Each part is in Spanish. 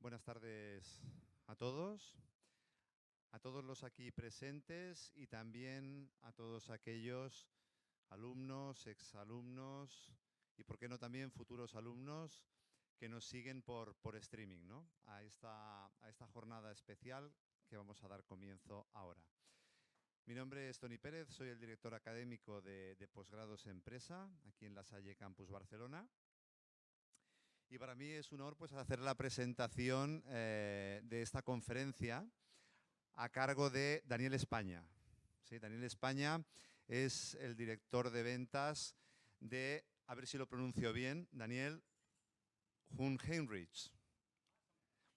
Buenas tardes a todos los aquí presentes y también a todos aquellos alumnos, exalumnos y, por qué no, también futuros alumnos que nos siguen por streaming, ¿no? a esta jornada especial que vamos a dar comienzo ahora. Mi nombre es Toni Pérez, soy el director académico de posgrados en empresa aquí en La Salle Campus Barcelona. Y para mí es un honor hacer la presentación de esta conferencia a cargo de Daniel España. ¿Sí? Daniel España es el director de ventas de, a ver si lo pronuncio bien, Daniel Jungheinrich.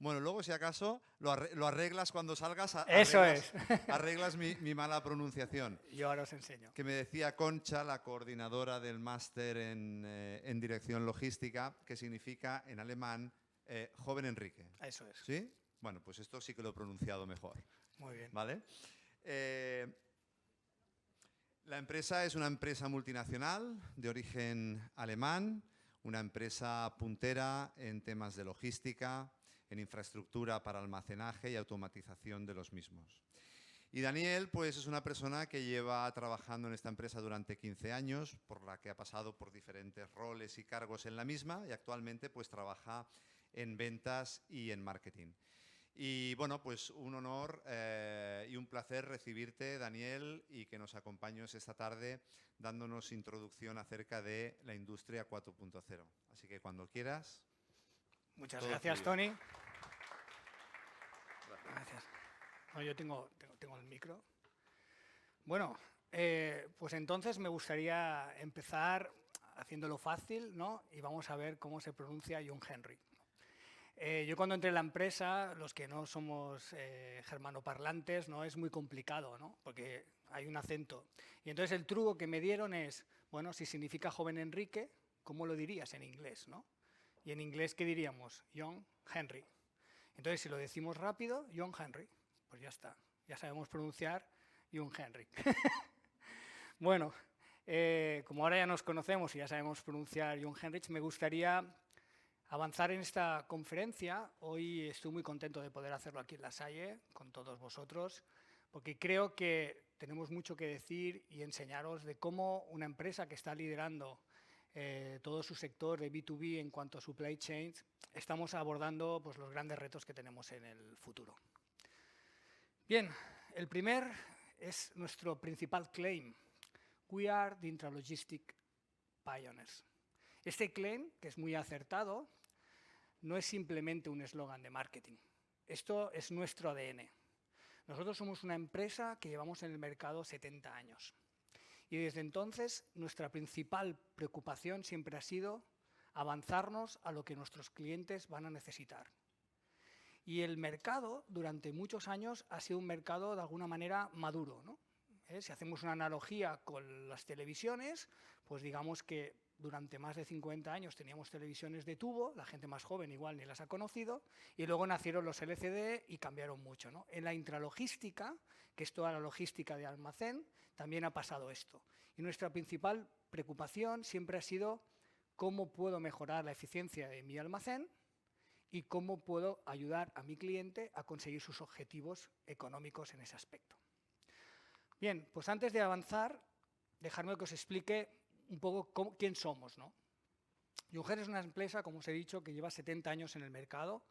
Bueno, luego si acaso lo arreglas cuando salgas. Eso es. Arreglas mi mala pronunciación. Yo ahora os enseño. Que me decía Concha, la coordinadora del máster en dirección logística, que significa en alemán joven Enrique. Eso es. ¿Sí? Bueno, pues esto sí que lo he pronunciado mejor. Muy bien. ¿Vale? La empresa es una empresa multinacional de origen alemán, una empresa puntera en temas de logística, en infraestructura para almacenaje y automatización de los mismos. Y Daniel, pues, es una persona que lleva trabajando en esta empresa durante 15 años, por la que ha pasado por diferentes roles y cargos en la misma, y actualmente pues trabaja en ventas y en marketing. Y bueno, pues un honor y un placer recibirte, Daniel, y que nos acompañes esta tarde dándonos introducción acerca de la industria 4.0. Así que cuando quieras. Muchas gracias, Toni. Gracias. No, yo tengo el micro. Bueno, pues entonces me gustaría empezar haciéndolo fácil, ¿no? Y vamos a ver cómo se pronuncia Jungheinrich. Yo cuando entré en la empresa, los que no somos germanoparlantes, ¿no? Es muy complicado, ¿no? Porque hay un acento. Y entonces el truco que me dieron es, bueno, si significa joven Enrique, ¿cómo lo dirías en inglés, no? Y en inglés, ¿qué diríamos? John Henry. Entonces, si lo decimos rápido, John Henry, pues ya está. Ya sabemos pronunciar Jungheinrich. Bueno, como ahora ya nos conocemos y ya sabemos pronunciar Jungheinrich, me gustaría avanzar en esta conferencia. Hoy estoy muy contento de poder hacerlo aquí en La Salle, con todos vosotros, porque creo que tenemos mucho que decir y enseñaros de cómo una empresa que está liderando todo su sector de B2B en cuanto a supply chains, estamos abordando pues, los grandes retos que tenemos en el futuro. Bien, el primer es nuestro principal claim. We are the intralogistic pioneers. Este claim, que es muy acertado, no es simplemente un eslogan de marketing. Esto es nuestro ADN. Nosotros somos una empresa que llevamos en el mercado 70 años. Y desde entonces nuestra principal preocupación siempre ha sido avanzarnos a lo que nuestros clientes van a necesitar. Y el mercado durante muchos años ha sido un mercado de alguna manera maduro, ¿no? Si hacemos una analogía con las televisiones, pues digamos que durante más de 50 años teníamos televisiones de tubo, la gente más joven igual ni las ha conocido, y luego nacieron los LCD y cambiaron mucho, ¿no? En la intralogística, que es toda la logística de almacén, también ha pasado esto. Y nuestra principal preocupación siempre ha sido cómo puedo mejorar la eficiencia de mi almacén y cómo puedo ayudar a mi cliente a conseguir sus objetivos económicos en ese aspecto. Bien, pues antes de avanzar, dejadme que os explique un poco quién somos, ¿no? Jungheinrich es una empresa, como os he dicho, que lleva 70 años en el mercado,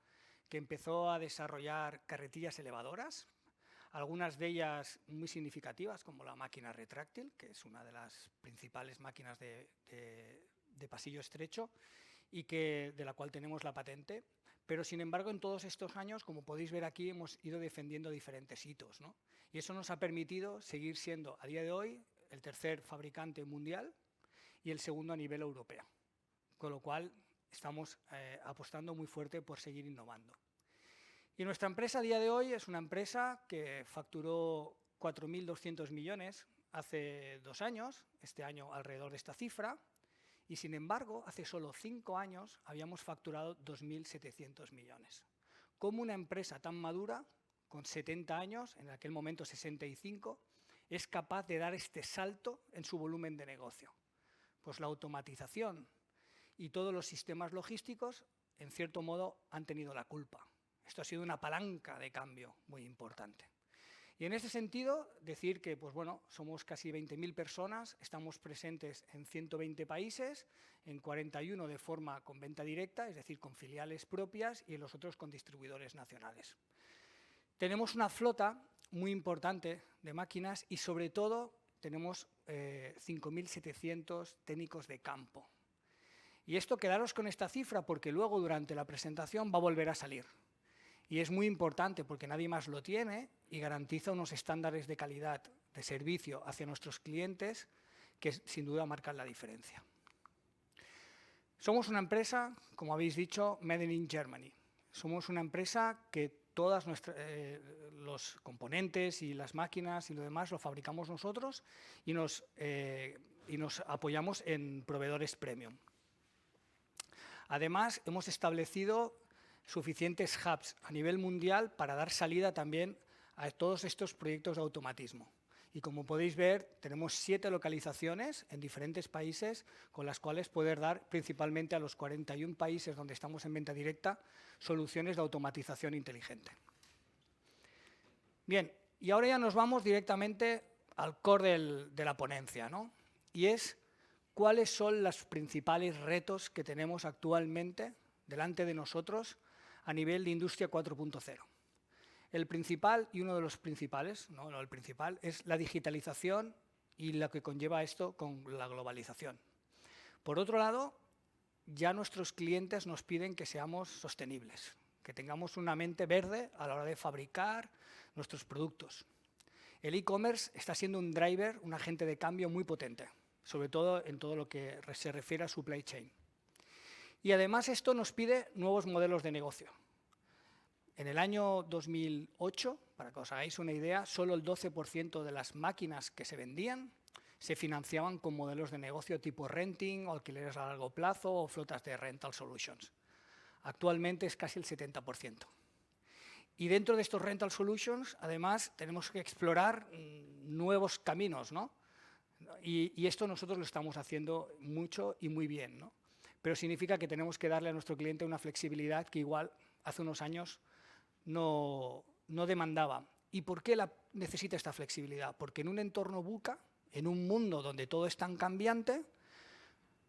que empezó a desarrollar carretillas elevadoras, algunas de ellas muy significativas, como la máquina retráctil, que es una de las principales máquinas de pasillo estrecho y de la cual tenemos la patente. Pero, sin embargo, en todos estos años, como podéis ver aquí, hemos ido defendiendo diferentes hitos, ¿no? Y eso nos ha permitido seguir siendo, a día de hoy, el tercer fabricante mundial y el segundo a nivel europeo. Con lo cual, estamos apostando muy fuerte por seguir innovando. Y nuestra empresa a día de hoy es una empresa que facturó 4.200 millones hace 2 años, este año alrededor de esta cifra, y sin embargo, hace solo 5 años habíamos facturado 2.700 millones. ¿Cómo una empresa tan madura, con 70 años, en aquel momento 65, es capaz de dar este salto en su volumen de negocio? Pues la automatización y todos los sistemas logísticos, en cierto modo, han tenido la culpa. Esto ha sido una palanca de cambio muy importante. Y en ese sentido, decir que pues bueno, somos casi 20.000 personas, estamos presentes en 120 países, en 41 de forma con venta directa, es decir, con filiales propias, y en los otros con distribuidores nacionales. Tenemos una flota muy importante de máquinas y, sobre todo, tenemos 5.700 técnicos de campo. Y esto, quedaros con esta cifra, porque luego, durante la presentación, va a volver a salir. Y es muy importante porque nadie más lo tiene y garantiza unos estándares de calidad de servicio hacia nuestros clientes que sin duda marcan la diferencia. Somos una empresa, como habéis dicho, made in Germany. Somos una empresa que todos los componentes y las máquinas y lo demás lo fabricamos nosotros y nos apoyamos en proveedores premium. Además, hemos establecido suficientes hubs a nivel mundial para dar salida también a todos estos proyectos de automatismo. Y como podéis ver, tenemos 7 localizaciones en diferentes países con las cuales poder dar principalmente a los 41 países donde estamos en venta directa soluciones de automatización inteligente. Bien, y ahora ya nos vamos directamente al core de la ponencia, ¿no? Y es cuáles son los principales retos que tenemos actualmente delante de nosotros a nivel de Industria 4.0. El principal, y uno de los principales, no el principal, es la digitalización y lo que conlleva esto con la globalización. Por otro lado, ya nuestros clientes nos piden que seamos sostenibles, que tengamos una mente verde a la hora de fabricar nuestros productos. El e-commerce está siendo un driver, un agente de cambio muy potente, sobre todo en todo lo que se refiere a supply chain. Y además esto nos pide nuevos modelos de negocio. En el año 2008, para que os hagáis una idea, solo el 12% de las máquinas que se vendían se financiaban con modelos de negocio tipo renting, o alquileres a largo plazo o flotas de rental solutions. Actualmente es casi el 70%. Y dentro de estos rental solutions, además, tenemos que explorar nuevos caminos, ¿no? Y esto nosotros lo estamos haciendo mucho y muy bien, ¿no? Pero significa que tenemos que darle a nuestro cliente una flexibilidad que igual hace unos años no demandaba. ¿Y por qué necesita esta flexibilidad? Porque en un entorno VUCA, en un mundo donde todo es tan cambiante,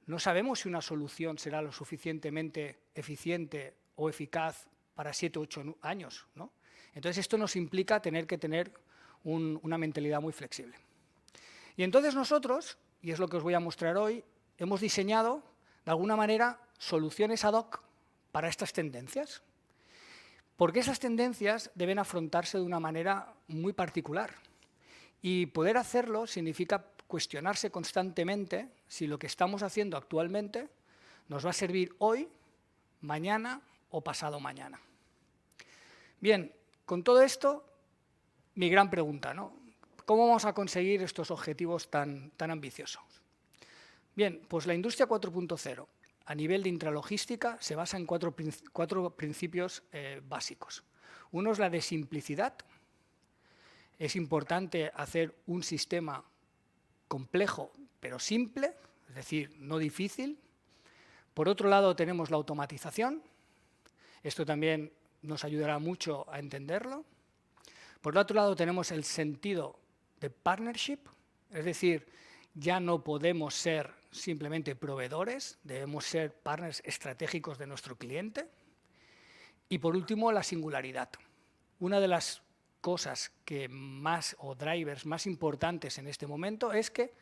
no sabemos si una solución será lo suficientemente eficiente o eficaz para 7 o 8 años, ¿no? Entonces, esto nos implica tener que tener una mentalidad muy flexible. Y entonces nosotros, y es lo que os voy a mostrar hoy, hemos diseñado, de alguna manera, soluciones ad hoc para estas tendencias. Porque esas tendencias deben afrontarse de una manera muy particular. Y poder hacerlo significa cuestionarse constantemente si lo que estamos haciendo actualmente nos va a servir hoy, mañana o pasado mañana. Bien, con todo esto, mi gran pregunta, ¿no? ¿Cómo vamos a conseguir estos objetivos tan ambiciosos? Bien, pues la Industria 4.0 a nivel de intralogística se basa en cuatro principios básicos. Uno es la de simplicidad. Es importante hacer un sistema complejo pero simple, es decir, no difícil. Por otro lado tenemos la automatización. Esto también nos ayudará mucho a entenderlo. Por otro lado tenemos el sentido de partnership, es decir, ya no podemos ser simplemente proveedores, debemos ser partners estratégicos de nuestro cliente. Y por último, la singularidad. Una de las cosas o drivers más importantes en este momento es que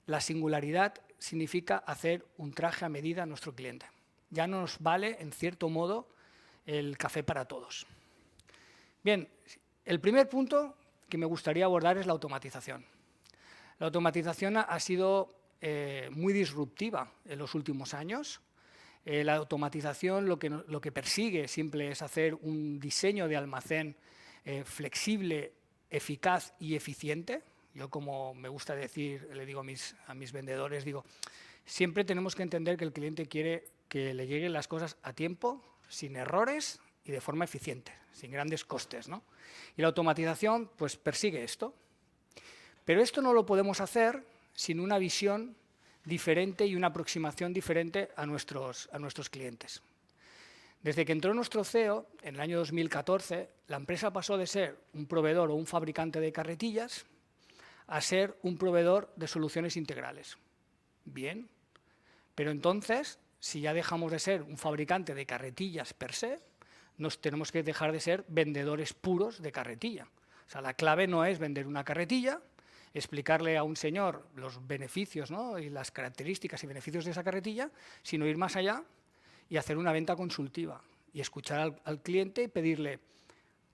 la singularidad significa hacer un traje a medida a nuestro cliente. Ya no nos vale, en cierto modo, el café para todos. Bien, el primer punto que me gustaría abordar es la automatización. La automatización ha sido muy disruptiva en los últimos años. La automatización lo que persigue siempre es hacer un diseño de almacén flexible, eficaz y eficiente. Yo, como me gusta decir, le digo a mis vendedores, digo, siempre tenemos que entender que el cliente quiere que le lleguen las cosas a tiempo, sin errores y de forma eficiente, sin grandes costes, ¿no? Y la automatización pues, persigue esto. Pero esto no lo podemos hacer sin una visión diferente y una aproximación diferente a nuestros clientes. Desde que entró nuestro CEO, en el año 2014, la empresa pasó de ser un proveedor o un fabricante de carretillas a ser un proveedor de soluciones integrales. Bien, pero entonces, si ya dejamos de ser un fabricante de carretillas per se, nos tenemos que dejar de ser vendedores puros de carretilla. O sea, la clave no es vender una carretilla, explicarle a un señor los beneficios, ¿no?, y las características y beneficios de esa carretilla, sino ir más allá y hacer una venta consultiva y escuchar al cliente y pedirle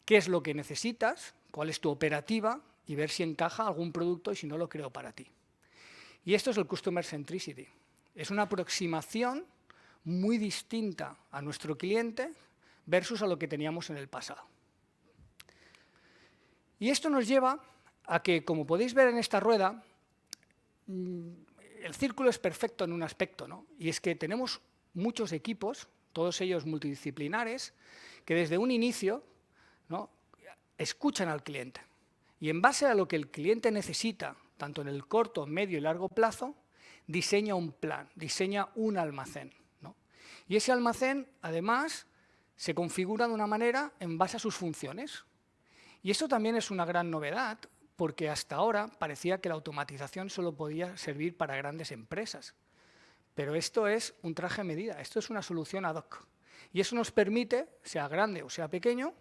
qué es lo que necesitas, cuál es tu operativa y ver si encaja algún producto y si no lo creo para ti. Y esto es el Customer Centricity. Es una aproximación muy distinta a nuestro cliente versus a lo que teníamos en el pasado. Y esto nos lleva a que, como podéis ver en esta rueda, el círculo es perfecto en un aspecto, ¿no? Y es que tenemos muchos equipos, todos ellos multidisciplinares, que desde un inicio, ¿no?, escuchan al cliente. Y en base a lo que el cliente necesita, tanto en el corto, medio y largo plazo, diseña un plan, diseña un almacén, ¿no? Y ese almacén, además, se configura de una manera en base a sus funciones. Y esto también es una gran novedad, porque hasta ahora parecía que la automatización solo podía servir para grandes empresas. Pero esto es un traje a medida, esto es una solución ad hoc. Y eso nos permite, sea grande o sea pequeño,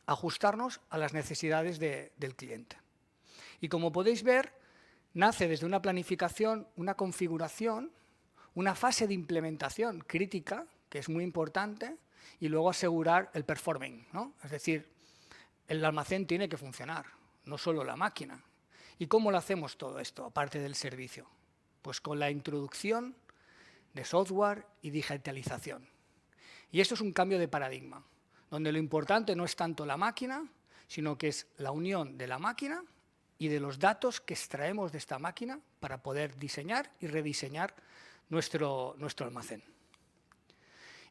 ajustarnos a las necesidades del cliente. Y como podéis ver, nace desde una planificación, una configuración, una fase de implementación crítica, que es muy importante, y luego asegurar el performing, ¿no? Es decir, el almacén tiene que funcionar, no solo la máquina. ¿Y cómo lo hacemos todo esto, aparte del servicio? Pues con la introducción de software y digitalización. Y esto es un cambio de paradigma, donde lo importante no es tanto la máquina, sino que es la unión de la máquina y de los datos que extraemos de esta máquina para poder diseñar y rediseñar nuestro almacén.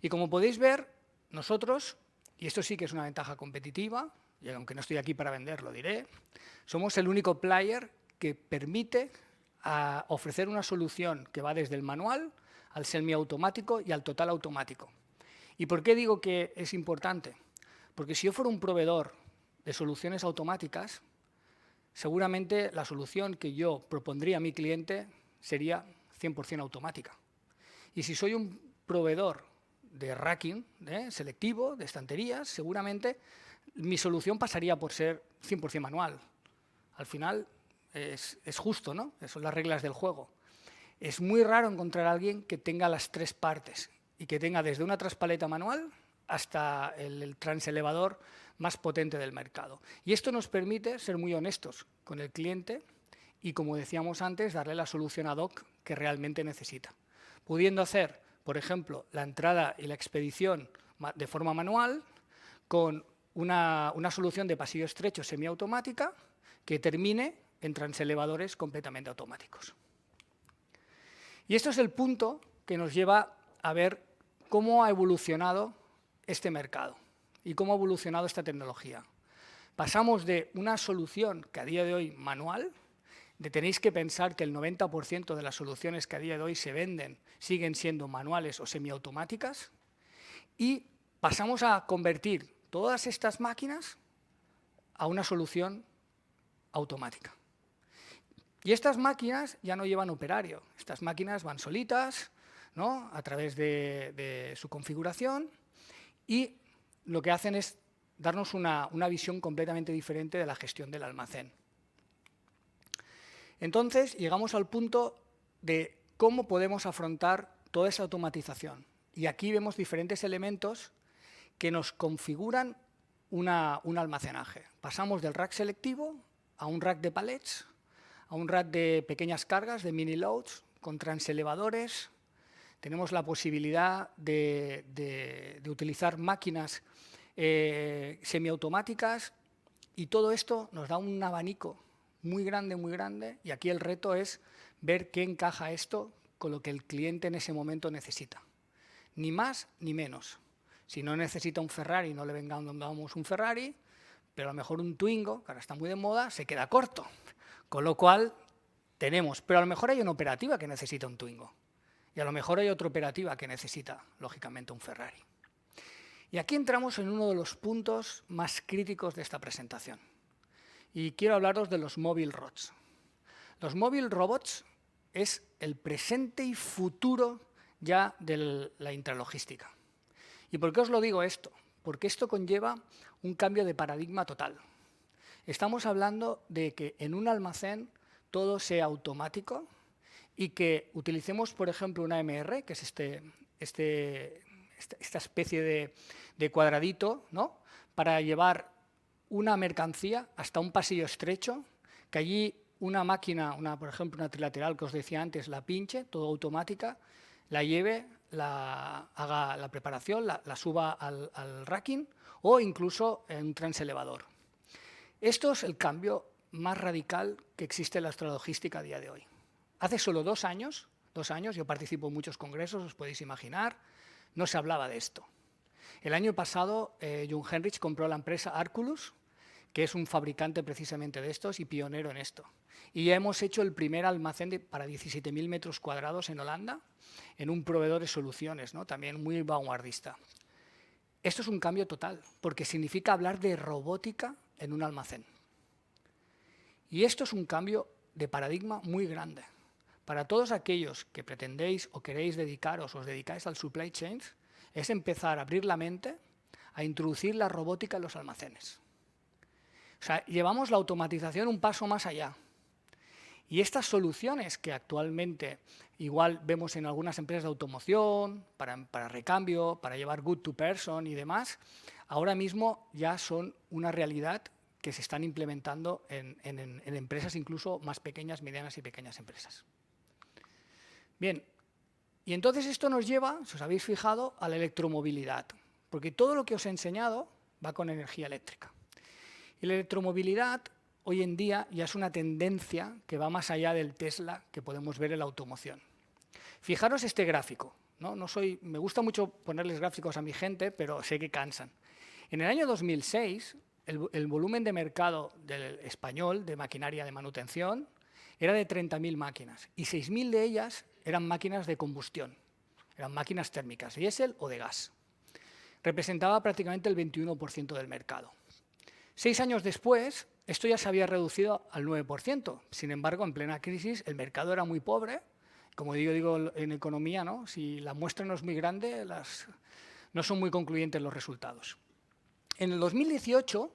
Y como podéis ver, nosotros, y esto sí que es una ventaja competitiva, y aunque no estoy aquí para vender, lo diré, somos el único player que permite ofrecer una solución que va desde el manual al semiautomático y al total automático. ¿Y por qué digo que es importante? Porque si yo fuera un proveedor de soluciones automáticas, seguramente la solución que yo propondría a mi cliente sería 100% automática. Y si soy un proveedor de racking selectivo, de estanterías, seguramente mi solución pasaría por ser 100% manual. Al final es justo, ¿no? Esas son las reglas del juego. Es muy raro encontrar a alguien que tenga las tres partes y que tenga desde una traspaleta manual hasta el transelevador más potente del mercado. Y esto nos permite ser muy honestos con el cliente y, como decíamos antes, darle la solución ad hoc que realmente necesita. Pudiendo hacer, por ejemplo, la entrada y la expedición de forma manual con una solución de pasillo estrecho semiautomática que termine en transelevadores completamente automáticos. Y esto es el punto que nos lleva a ver cómo ha evolucionado este mercado y cómo ha evolucionado esta tecnología. Pasamos de una solución que a día de hoy manual, tenéis que pensar que el 90% de las soluciones que a día de hoy se venden siguen siendo manuales o semiautomáticas, y pasamos a convertir todas estas máquinas a una solución automática. Y estas máquinas ya no llevan operario, estas máquinas van solitas, ¿no?, a través de su configuración, y lo que hacen es darnos una visión completamente diferente de la gestión del almacén. Entonces, llegamos al punto de cómo podemos afrontar toda esa automatización. Y aquí vemos diferentes elementos que nos configuran un almacenaje. Pasamos del rack selectivo a un rack de palets, a un rack de pequeñas cargas, de mini loads, con transelevadores. Tenemos la posibilidad de utilizar máquinas semiautomáticas, y todo esto nos da un abanico muy grande, y aquí el reto es ver qué encaja esto con lo que el cliente en ese momento necesita. Ni más ni menos. Si no necesita un Ferrari, no le vendamos un Ferrari, pero a lo mejor un Twingo, que ahora está muy de moda, se queda corto. Con lo cual tenemos, pero a lo mejor hay una operativa que necesita un Twingo, y a lo mejor hay otra operativa que necesita, lógicamente, un Ferrari. Y aquí entramos en uno de los puntos más críticos de esta presentación. Y quiero hablaros de los mobile robots. Los mobile robots es el presente y futuro ya de la intralogística. ¿Y por qué os lo digo esto? Porque esto conlleva un cambio de paradigma total. Estamos hablando de que en un almacén todo sea automático y que utilicemos, por ejemplo, una MR, que es esta especie de cuadradito, ¿no?, para llevar una mercancía hasta un pasillo estrecho, que allí una máquina, por ejemplo, una trilateral que os decía antes, la pinche, todo automática, la lleve, haga la preparación, la suba al racking o incluso en un transelevador. Esto es el cambio más radical que existe en la astrologística a día de hoy. Hace solo 2 años, yo participo en muchos congresos, os podéis imaginar, no se hablaba de esto. El año pasado, Jung Heinrich compró la empresa Arculus, que es un fabricante precisamente de estos y pionero en esto. Y ya hemos hecho el primer almacén para 17.000 metros cuadrados en Holanda, en un proveedor de soluciones, ¿no?, también muy vanguardista. Esto es un cambio total, porque significa hablar de robótica en un almacén. Y esto es un cambio de paradigma muy grande. Para todos aquellos que pretendéis o queréis dedicaros o os dedicáis al supply chain, es empezar a abrir la mente a introducir la robótica en los almacenes. O sea, llevamos la automatización un paso más allá. Y estas soluciones que actualmente igual vemos en algunas empresas de automoción, para recambio, para llevar good to person y demás, ahora mismo ya son una realidad que se están implementando en empresas incluso más pequeñas, medianas y pequeñas empresas. Bien, y entonces esto nos lleva, si os habéis fijado, a la electromovilidad, porque todo lo que os he enseñado va con energía eléctrica. Y la electromovilidad hoy en día ya es una tendencia que va más allá del Tesla que podemos ver en la automoción. Fijaros este gráfico, ¿no? Me gusta mucho ponerles gráficos a mi gente, pero sé que cansan. En el año 2006, el volumen de mercado del español de maquinaria de manutención era de 30.000 máquinas y 6.000 de ellas eran máquinas de combustión, eran máquinas térmicas, diésel o de gas. Representaba prácticamente el 21% del mercado. 6 años después, esto ya se había reducido al 9%. Sin embargo, en plena crisis, el mercado era muy pobre. Como digo en economía, ¿no?, si la muestra no es muy grande, no son muy concluyentes los resultados. En el 2018,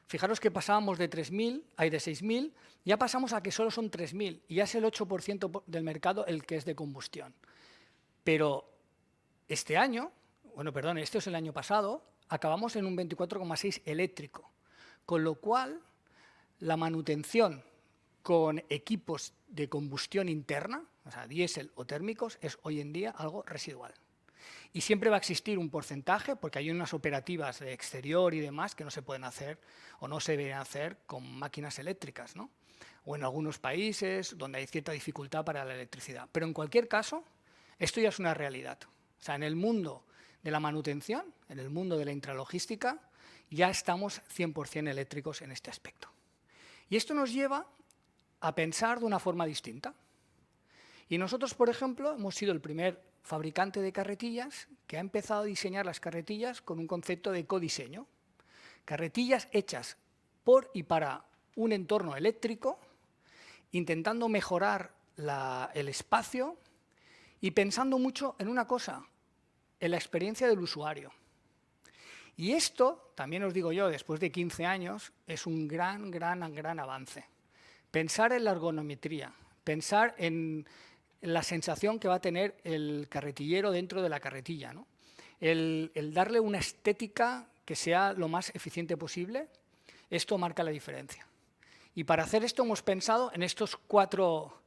fijaros que pasábamos de 6.000, ya pasamos a que solo son 3.000, y ya es el 8% del mercado el que es de combustión. Pero este es el año pasado, acabamos en un 24,6 eléctrico, con lo cual la manutención con equipos de combustión interna, o sea, diésel o térmicos, es hoy en día algo residual. Y siempre va a existir un porcentaje, porque hay unas operativas de exterior y demás que no se pueden hacer o no se deben hacer con máquinas eléctricas, ¿no?, o en algunos países donde hay cierta dificultad para la electricidad. Pero en cualquier caso, esto ya es una realidad. O sea, en el mundo de la manutención, en el mundo de la intralogística, ya estamos 100% eléctricos en este aspecto. Y esto nos lleva a pensar de una forma distinta. Y nosotros, por ejemplo, hemos sido el primer fabricante de carretillas que ha empezado a diseñar las carretillas con un concepto de codiseño. Carretillas hechas por y para un entorno eléctrico, intentando mejorar el espacio y pensando mucho en una cosa, en la experiencia del usuario. Y esto, también os digo yo, después de 15 años, es un gran avance. Pensar en la ergonometría, pensar en la sensación que va a tener el carretillero dentro de la carretilla, ¿no?, el darle una estética que sea lo más eficiente posible, esto marca la diferencia. Y para hacer esto hemos pensado en estos 4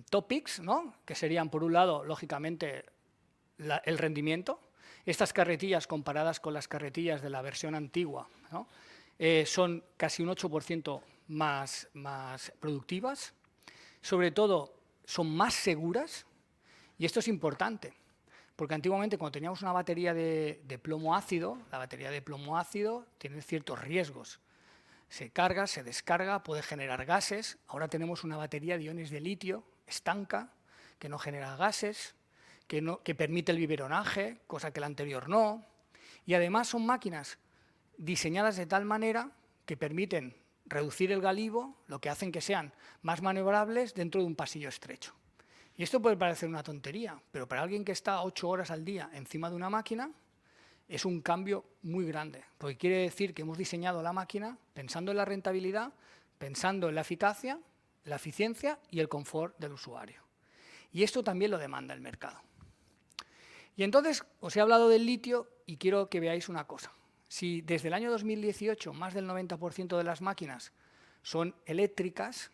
topics, ¿no?, que serían, por un lado, lógicamente, el rendimiento. Estas carretillas, comparadas con las carretillas de la versión antigua, ¿no?, son casi un 8% más productivas. Sobre todo, son más seguras, y esto es importante, porque antiguamente cuando teníamos una batería de plomo ácido, la batería de plomo ácido tiene ciertos riesgos. Se carga, se descarga, puede generar gases. Ahora tenemos una batería de iones de litio estanca, que no genera gases, que permite el biberonaje, cosa que la anterior no. Y además son máquinas diseñadas de tal manera que permiten reducir el galivo, lo que hacen que sean más maniobrables dentro de un pasillo estrecho. Y esto puede parecer una tontería, pero para alguien que está 8 horas al día encima de una máquina, es un cambio muy grande, porque quiere decir que hemos diseñado la máquina pensando en la rentabilidad, pensando en la eficacia, la eficiencia y el confort del usuario. Y esto también lo demanda el mercado. Y entonces os he hablado del litio y quiero que veáis una cosa. Si desde el año 2018 más del 90% de las máquinas son eléctricas,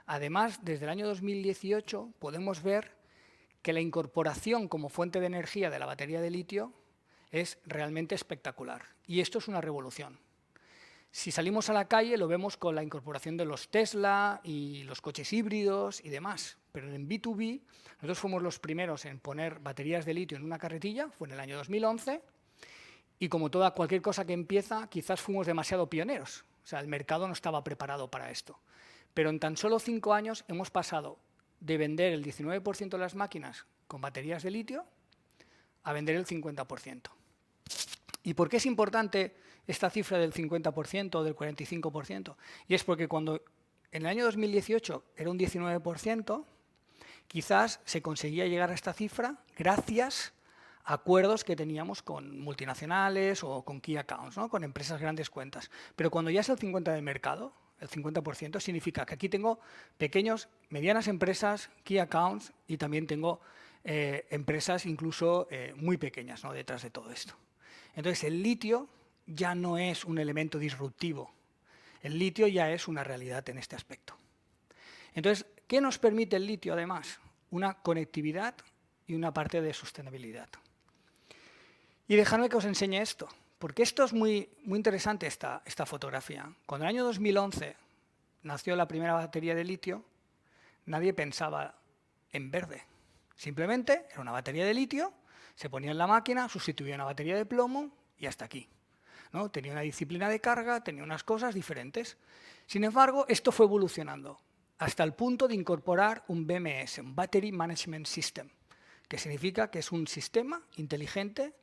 además desde el año 2018 podemos ver que la incorporación como fuente de energía de la batería de litio es realmente espectacular. Y esto es una revolución. Si salimos a la calle lo vemos con la incorporación de los Tesla y los coches híbridos y demás. Pero en B2B, nosotros fuimos los primeros en poner baterías de litio en una carretilla, fue en el año 2011, y como cualquier cosa que empieza, quizás fuimos demasiado pioneros. O sea, el mercado no estaba preparado para esto. Pero en tan solo 5 años hemos pasado de vender el 19% de las máquinas con baterías de litio a vender el 50%. ¿Y por qué es importante esta cifra del 50% o del 45%? Y es porque cuando en el año 2018 era un 19%, quizás se conseguía llegar a esta cifra gracias a acuerdos que teníamos con multinacionales o con key accounts, ¿no? Con empresas grandes cuentas. Pero cuando ya es el 50% de mercado, el 50% significa que aquí tengo pequeños, medianas empresas, key accounts y también tengo empresas incluso muy pequeñas, ¿no? Detrás de todo esto. Entonces el litio ya no es un elemento disruptivo. El litio ya es una realidad en este aspecto. Entonces, ¿qué nos permite el litio además? Una conectividad y una parte de sostenibilidad. Y dejadme que os enseñe esto, porque esto es muy interesante, esta fotografía. Cuando en el año 2011 nació la primera batería de litio, nadie pensaba en verde. Simplemente era una batería de litio, se ponía en la máquina, sustituía una batería de plomo y hasta aquí, ¿no? Tenía una disciplina de carga, tenía unas cosas diferentes. Sin embargo, esto fue evolucionando hasta el punto de incorporar un BMS, un Battery Management System, que significa que es un sistema inteligente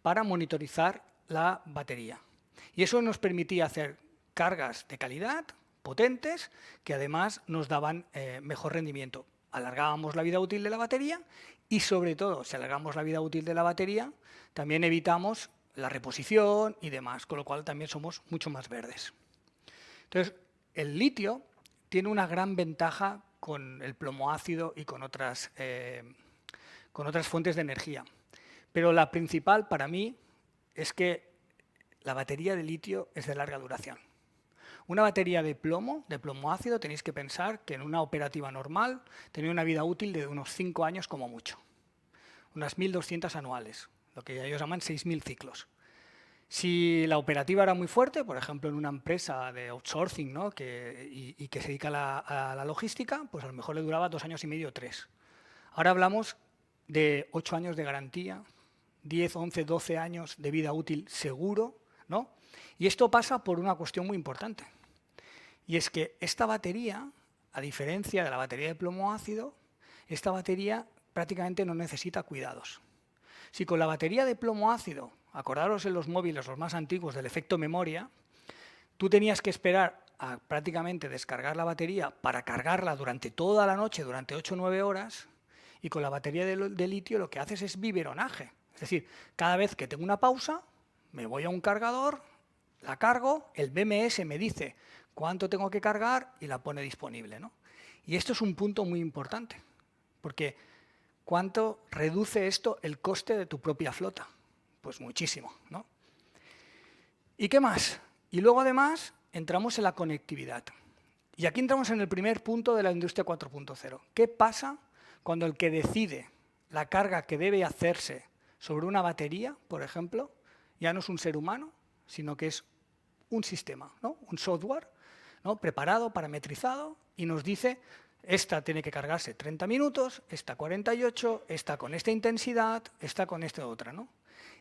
para monitorizar la batería. Y eso nos permitía hacer cargas de calidad, potentes, que además nos daban mejor rendimiento. Alargábamos la vida útil de la batería y, sobre todo, si alargamos la vida útil de la batería, también evitamos la reposición y demás, con lo cual también somos mucho más verdes. Entonces, el litio tiene una gran ventaja con el plomo ácido y con otras fuentes de energía. Pero la principal para mí es que la batería de litio es de larga duración. Una batería de plomo ácido, tenéis que pensar que en una operativa normal tenía una vida útil de unos 5 años como mucho. Unas 1.200 anuales, lo que ellos llaman 6.000 ciclos. Si la operativa era muy fuerte, por ejemplo en una empresa de outsourcing, ¿no? y que se dedica a la logística, pues a lo mejor le duraba 2 años y medio o 3. Ahora hablamos de 8 años de garantía, 10, 11, 12 años de vida útil seguro, ¿no? Y esto pasa por una cuestión muy importante. Y es que esta batería, a diferencia de la batería de plomo ácido, esta batería prácticamente no necesita cuidados. Si con la batería de plomo ácido, acordaros en los móviles, los más antiguos, del efecto memoria, tú tenías que esperar a prácticamente descargar la batería para cargarla durante toda la noche, durante 8 o 9 horas, y con la batería de litio lo que haces es biberonaje. Es decir, cada vez que tengo una pausa, me voy a un cargador, la cargo, el BMS me dice cuánto tengo que cargar y la pone disponible, ¿no? Y esto es un punto muy importante, porque ¿cuánto reduce esto el coste de tu propia flota? Pues muchísimo, ¿no? ¿Y qué más? Y luego además entramos en la conectividad. Y aquí entramos en el primer punto de la industria 4.0. ¿Qué pasa cuando el que decide la carga que debe hacerse sobre una batería, por ejemplo, ya no es un ser humano, sino que es un sistema, ¿no? Un software, ¿no? Preparado, parametrizado, y nos dice, esta tiene que cargarse 30 minutos, esta 48, esta con esta intensidad, esta con esta otra, ¿no?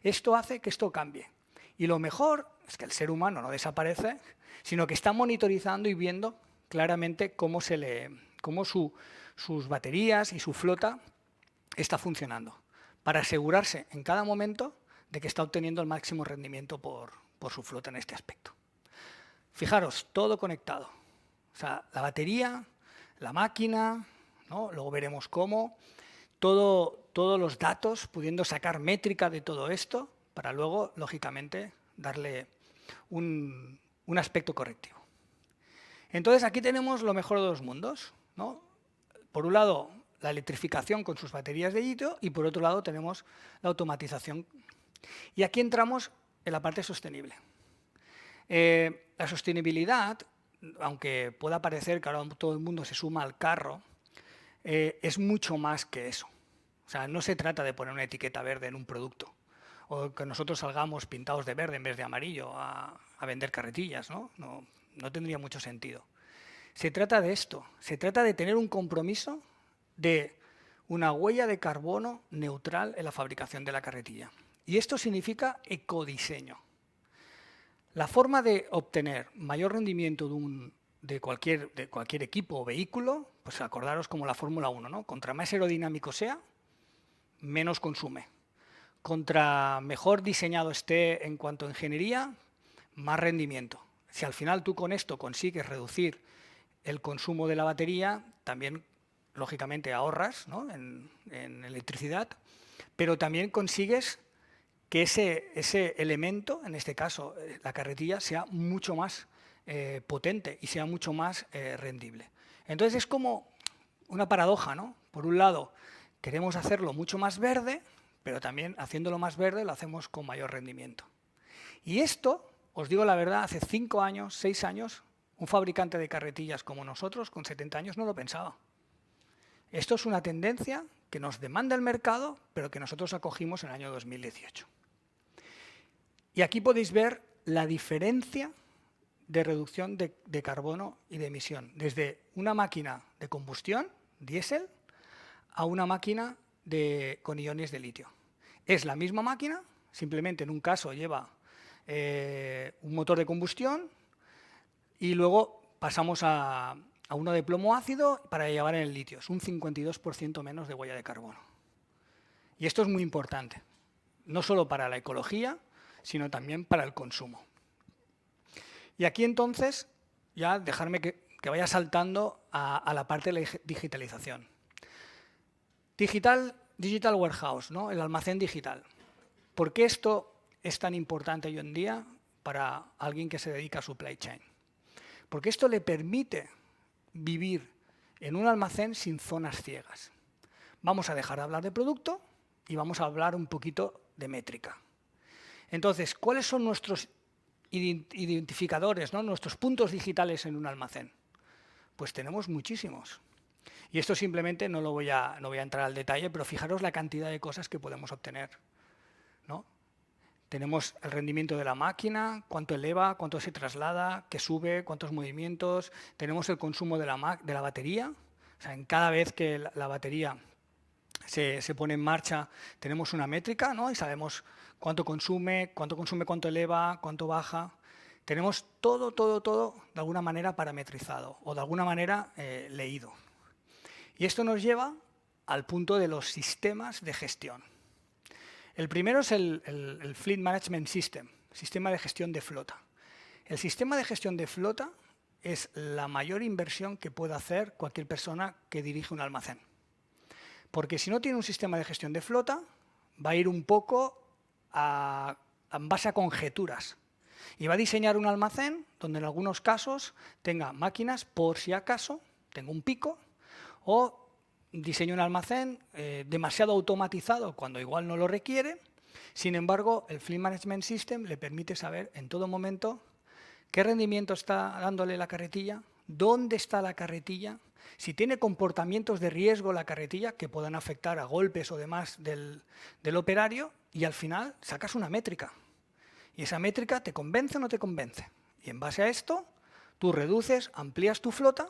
Esto hace que esto cambie. Y lo mejor es que el ser humano no desaparece, sino que está monitorizando y viendo claramente cómo sus baterías y su flota está funcionando, para asegurarse en cada momento de que está obteniendo el máximo rendimiento por su flota en este aspecto. Fijaros, todo conectado. O sea, la batería, la máquina, ¿no? Luego veremos cómo, todos los datos, pudiendo sacar métrica de todo esto, para luego, lógicamente, darle un aspecto correctivo. Entonces, aquí tenemos lo mejor de dos mundos, ¿no? Por un lado, la electrificación con sus baterías de litio y por otro lado tenemos la automatización. Y aquí entramos en la parte sostenible. La sostenibilidad, aunque pueda parecer que ahora todo el mundo se suma al carro, es mucho más que eso. O sea, no se trata de poner una etiqueta verde en un producto o que nosotros salgamos pintados de verde en vez de amarillo a vender carretillas, ¿no? No tendría mucho sentido. Se trata de esto, se trata de tener un compromiso de una huella de carbono neutral en la fabricación de la carretilla. Y esto significa ecodiseño. La forma de obtener mayor rendimiento de cualquier equipo o vehículo, pues acordaros como la Fórmula 1, ¿no? Contra más aerodinámico sea, menos consume. Contra mejor diseñado esté en cuanto a ingeniería, más rendimiento. Si al final tú con esto consigues reducir el consumo de la batería, también, lógicamente, ahorras, ¿no? en electricidad, pero también consigues que ese elemento, en este caso la carretilla, sea mucho más potente y sea mucho más rendible. Entonces es como una paradoja, ¿no? Por un lado, queremos hacerlo mucho más verde, pero también haciéndolo más verde lo hacemos con mayor rendimiento. Y esto, os digo la verdad, hace 5 años, 6 años, un fabricante de carretillas como nosotros, con 70 años, no lo pensaba. Esto es una tendencia que nos demanda el mercado, pero que nosotros acogimos en el año 2018. Y aquí podéis ver la diferencia de reducción de carbono y de emisión, desde una máquina de combustión, diésel, a una máquina con iones de litio. Es la misma máquina, simplemente en un caso lleva un motor de combustión y luego pasamos a uno de plomo ácido para llevar en el litio. Es un 52% menos de huella de carbono. Y esto es muy importante, no solo para la ecología, sino también para el consumo. Y aquí entonces, ya dejarme que vaya saltando a la parte de la digitalización. Digital Warehouse, ¿no? El almacén digital. ¿Por qué esto es tan importante hoy en día para alguien que se dedica a supply chain? Porque esto le permite vivir en un almacén sin zonas ciegas. Vamos a dejar de hablar de producto y vamos a hablar un poquito de métrica. Entonces, ¿cuáles son nuestros identificadores, ¿no? Nuestros puntos digitales en un almacén? Pues tenemos muchísimos. Y esto simplemente no voy a entrar al detalle, pero fijaros la cantidad de cosas que podemos obtener, ¿no? Tenemos el rendimiento de la máquina, cuánto eleva, cuánto se traslada, qué sube, cuántos movimientos. Tenemos el consumo de la batería. O sea, en cada vez que la batería se pone en marcha, tenemos una métrica, ¿no? Y sabemos cuánto consume, cuánto eleva, cuánto baja. Tenemos todo, de alguna manera parametrizado o de alguna manera leído. Y esto nos lleva al punto de los sistemas de gestión. El primero es el Fleet Management System, sistema de gestión de flota. El sistema de gestión de flota es la mayor inversión que puede hacer cualquier persona que dirige un almacén. Porque si no tiene un sistema de gestión de flota, va a ir un poco en base a conjeturas. Y va a diseñar un almacén donde en algunos casos tenga máquinas por si acaso, tenga un pico, o diseño un almacén demasiado automatizado cuando igual no lo requiere. Sin embargo, el Fleet Management System le permite saber en todo momento qué rendimiento está dándole la carretilla, dónde está la carretilla, si tiene comportamientos de riesgo la carretilla que puedan afectar a golpes o demás del operario, y al final sacas una métrica. Y esa métrica te convence o no te convence. Y en base a esto, tú reduces, amplías tu flota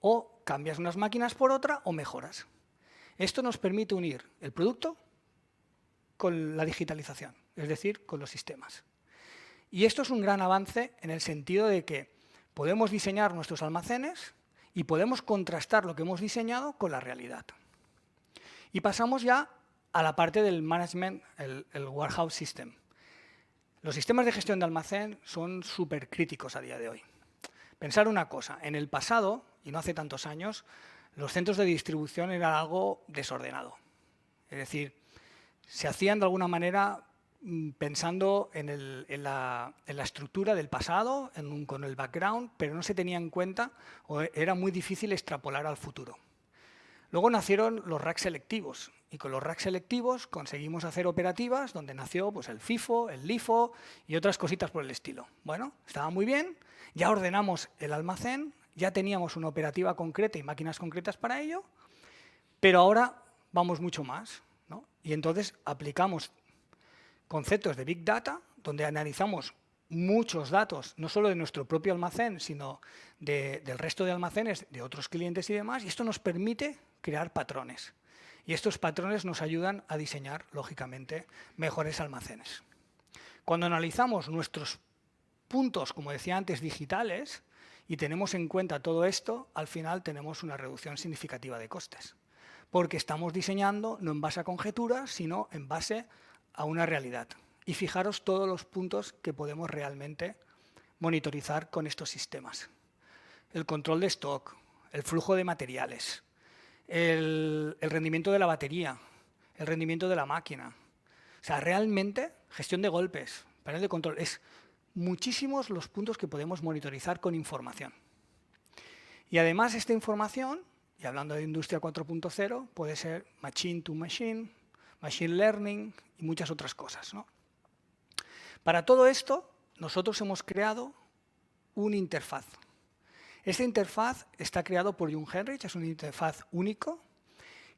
o cambias unas máquinas por otra o mejoras. Esto nos permite unir el producto con la digitalización, es decir, con los sistemas. Y esto es un gran avance en el sentido de que podemos diseñar nuestros almacenes y podemos contrastar lo que hemos diseñado con la realidad. Y pasamos ya a la parte del management, el warehouse system. Los sistemas de gestión de almacén son súper críticos a día de hoy. Pensar una cosa, en el pasado, y no hace tantos años, los centros de distribución eran algo desordenado. Es decir, se hacían de alguna manera pensando en la estructura del pasado, con el background, pero no se tenía en cuenta o era muy difícil extrapolar al futuro. Luego nacieron los racks selectivos y con los racks selectivos conseguimos hacer operativas donde nació pues, el FIFO, el LIFO y otras cositas por el estilo. Bueno, estaba muy bien, ya ordenamos el almacén, ya teníamos una operativa concreta y máquinas concretas para ello, pero ahora vamos mucho más, ¿no? Y entonces aplicamos conceptos de Big Data, donde analizamos muchos datos, no solo de nuestro propio almacén, sino del resto de almacenes, de otros clientes y demás, y esto nos permite crear patrones. Y estos patrones nos ayudan a diseñar, lógicamente, mejores almacenes. Cuando analizamos nuestros puntos, como decía antes, digitales, y tenemos en cuenta todo esto, al final tenemos una reducción significativa de costes. Porque estamos diseñando no en base a conjeturas, sino en base a una realidad. Y fijaros todos los puntos que podemos realmente monitorizar con estos sistemas. El control de stock, el flujo de materiales, el rendimiento de la batería, el rendimiento de la máquina. O sea, realmente, gestión de golpes, panel de control, es muchísimos los puntos que podemos monitorizar con información. Y además esta información, y hablando de Industria 4.0, puede ser machine to machine, machine learning y muchas otras cosas, ¿no? Para todo esto, nosotros hemos creado una interfaz. Esta interfaz está creado por John Henrich, es una interfaz único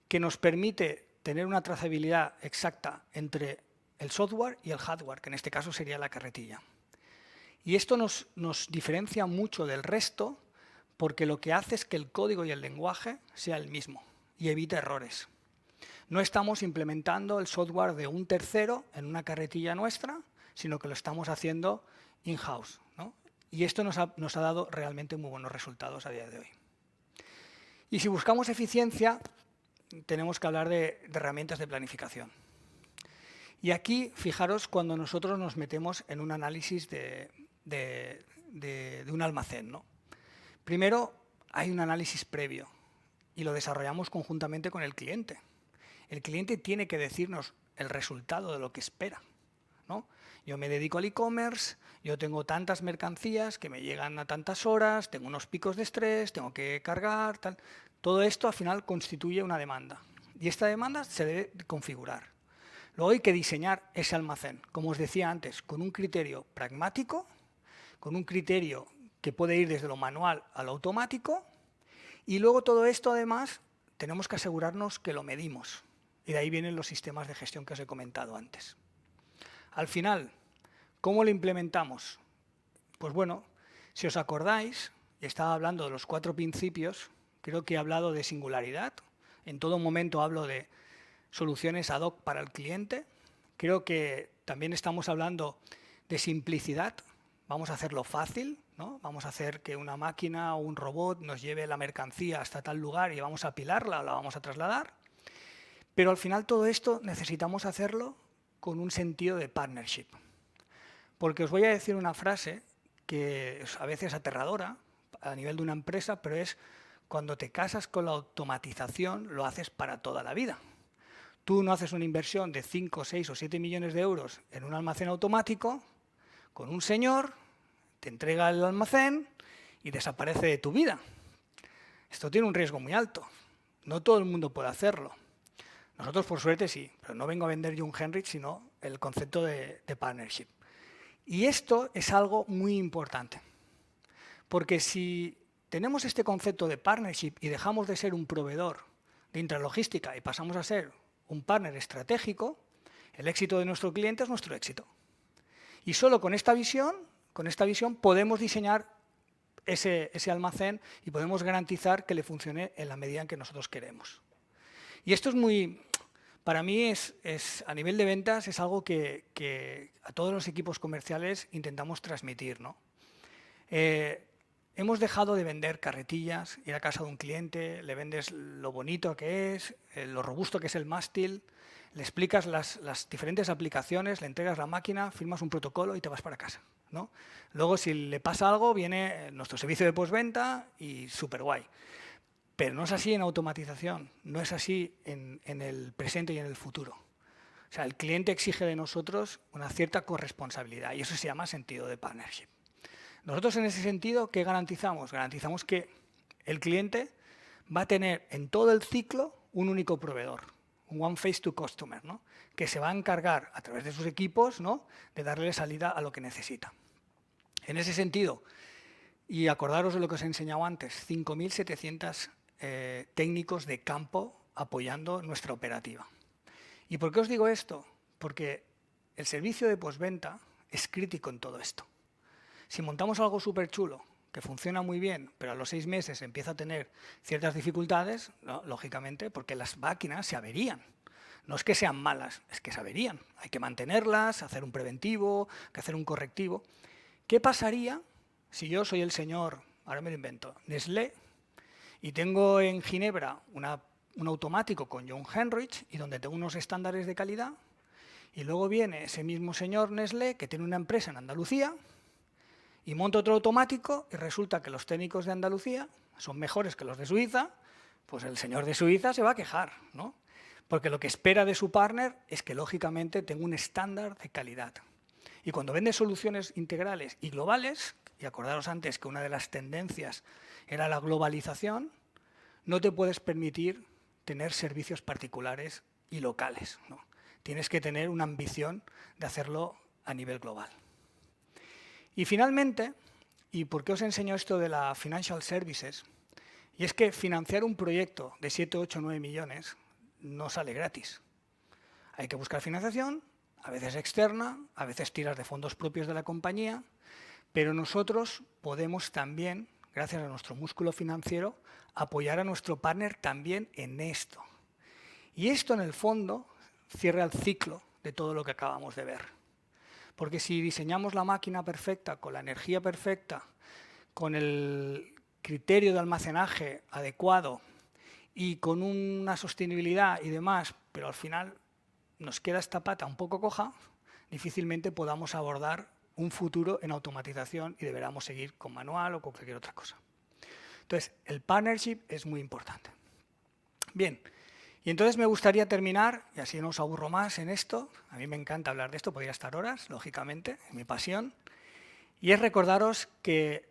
que nos permite tener una trazabilidad exacta entre el software y el hardware, que en este caso sería la carretilla. Y esto nos diferencia mucho del resto porque lo que hace es que el código y el lenguaje sea el mismo y evita errores. No estamos implementando el software de un tercero en una carretilla nuestra, sino que lo estamos haciendo in-house, ¿no? Y esto nos ha dado realmente muy buenos resultados a día de hoy. Y si buscamos eficiencia, tenemos que hablar de herramientas de planificación. Y aquí, fijaros, cuando nosotros nos metemos en un análisis de un almacén, ¿no? Primero, hay un análisis previo y lo desarrollamos conjuntamente con el cliente. El cliente tiene que decirnos el resultado de lo que espera, ¿no? Yo me dedico al e-commerce, yo tengo tantas mercancías que me llegan a tantas horas, tengo unos picos de estrés, tengo que cargar, tal. Todo esto al final constituye una demanda y esta demanda se debe configurar. Luego hay que diseñar ese almacén, como os decía antes, con un criterio pragmático, con un criterio que puede ir desde lo manual a lo automático y luego todo esto además tenemos que asegurarnos que lo medimos y de ahí vienen los sistemas de gestión que os he comentado antes. Al final, ¿cómo lo implementamos? Pues bueno, si os acordáis, y estaba hablando de los 4 principios, creo que he hablado de singularidad, en todo momento hablo de soluciones ad hoc para el cliente, creo que también estamos hablando de simplicidad, vamos a hacerlo fácil, ¿no? Vamos a hacer que una máquina o un robot nos lleve la mercancía hasta tal lugar y vamos a apilarla o la vamos a trasladar, pero al final todo esto necesitamos hacerlo con un sentido de partnership. Porque os voy a decir una frase que es a veces aterradora a nivel de una empresa, pero es cuando te casas con la automatización lo haces para toda la vida. Tú no haces una inversión de 5, 6 o 7 millones de euros en un almacén automático con un señor, te entrega el almacén y desaparece de tu vida. Esto tiene un riesgo muy alto. No todo el mundo puede hacerlo. Nosotros, por suerte, sí, pero no vengo a vender John Henrich, sino el concepto de partnership. Y esto es algo muy importante, porque si tenemos este concepto de partnership y dejamos de ser un proveedor de intralogística y pasamos a ser un partner estratégico, el éxito de nuestro cliente es nuestro éxito. Y solo con esta visión podemos diseñar ese almacén y podemos garantizar que le funcione en la medida en que nosotros queremos. Y esto es muy, para mí es a nivel de ventas es algo que a todos los equipos comerciales intentamos transmitir, ¿no? Hemos dejado de vender carretillas, ir a casa de un cliente, le vendes lo bonito que es, lo robusto que es el mástil, le explicas las diferentes aplicaciones, le entregas la máquina, firmas un protocolo y te vas para casa, ¿no? Luego, si le pasa algo, viene nuestro servicio de postventa y súper guay. Pero no es así en automatización, no es así en el presente y en el futuro. O sea, el cliente exige de nosotros una cierta corresponsabilidad y eso se llama sentido de partnership. Nosotros en ese sentido, ¿qué garantizamos? Garantizamos que el cliente va a tener en todo el ciclo un único proveedor, un one face to customer, ¿no? Que se va a encargar a través de sus equipos, ¿no?, de darle salida a lo que necesita. En ese sentido, y acordaros de lo que os he enseñado antes, 5.700 técnicos de campo apoyando nuestra operativa. ¿Y por qué os digo esto? Porque el servicio de postventa es crítico en todo esto. Si montamos algo súper chulo, que funciona muy bien, pero a los 6 meses empieza a tener ciertas dificultades, ¿no?, lógicamente, porque las máquinas se averían. No es que sean malas, es que se averían. Hay que mantenerlas, hacer un preventivo, que hacer un correctivo. ¿Qué pasaría si yo soy el señor, ahora me lo invento, Nestlé, y tengo en Ginebra un automático con John Henrich y donde tengo unos estándares de calidad, y luego viene ese mismo señor Nestlé que tiene una empresa en Andalucía y monta otro automático y resulta que los técnicos de Andalucía son mejores que los de Suiza? Pues el señor de Suiza se va a quejar, ¿no? Porque lo que espera de su partner es que lógicamente tenga un estándar de calidad. Y cuando vende soluciones integrales y globales, y acordaros antes que una de las tendencias era la globalización, no te puedes permitir tener servicios particulares y locales, ¿no? Tienes que tener una ambición de hacerlo a nivel global. Y finalmente, ¿y por qué os enseño esto de la Financial Services? Y es que financiar un proyecto de 7, 8, 9 millones no sale gratis. Hay que buscar financiación, a veces externa, a veces tiras de fondos propios de la compañía, pero nosotros podemos también, gracias a nuestro músculo financiero, apoyar a nuestro partner también en esto. Y esto, en el fondo, cierra el ciclo de todo lo que acabamos de ver. Porque si diseñamos la máquina perfecta, con la energía perfecta, con el criterio de almacenaje adecuado y con una sostenibilidad y demás, pero al final nos queda esta pata un poco coja, difícilmente podamos abordar un futuro en automatización y deberemos seguir con manual o con cualquier otra cosa. Entonces, el partnership es muy importante. Bien, y entonces me gustaría terminar, y así no os aburro más en esto, a mí me encanta hablar de esto, podría estar horas, lógicamente, es mi pasión, y es recordaros que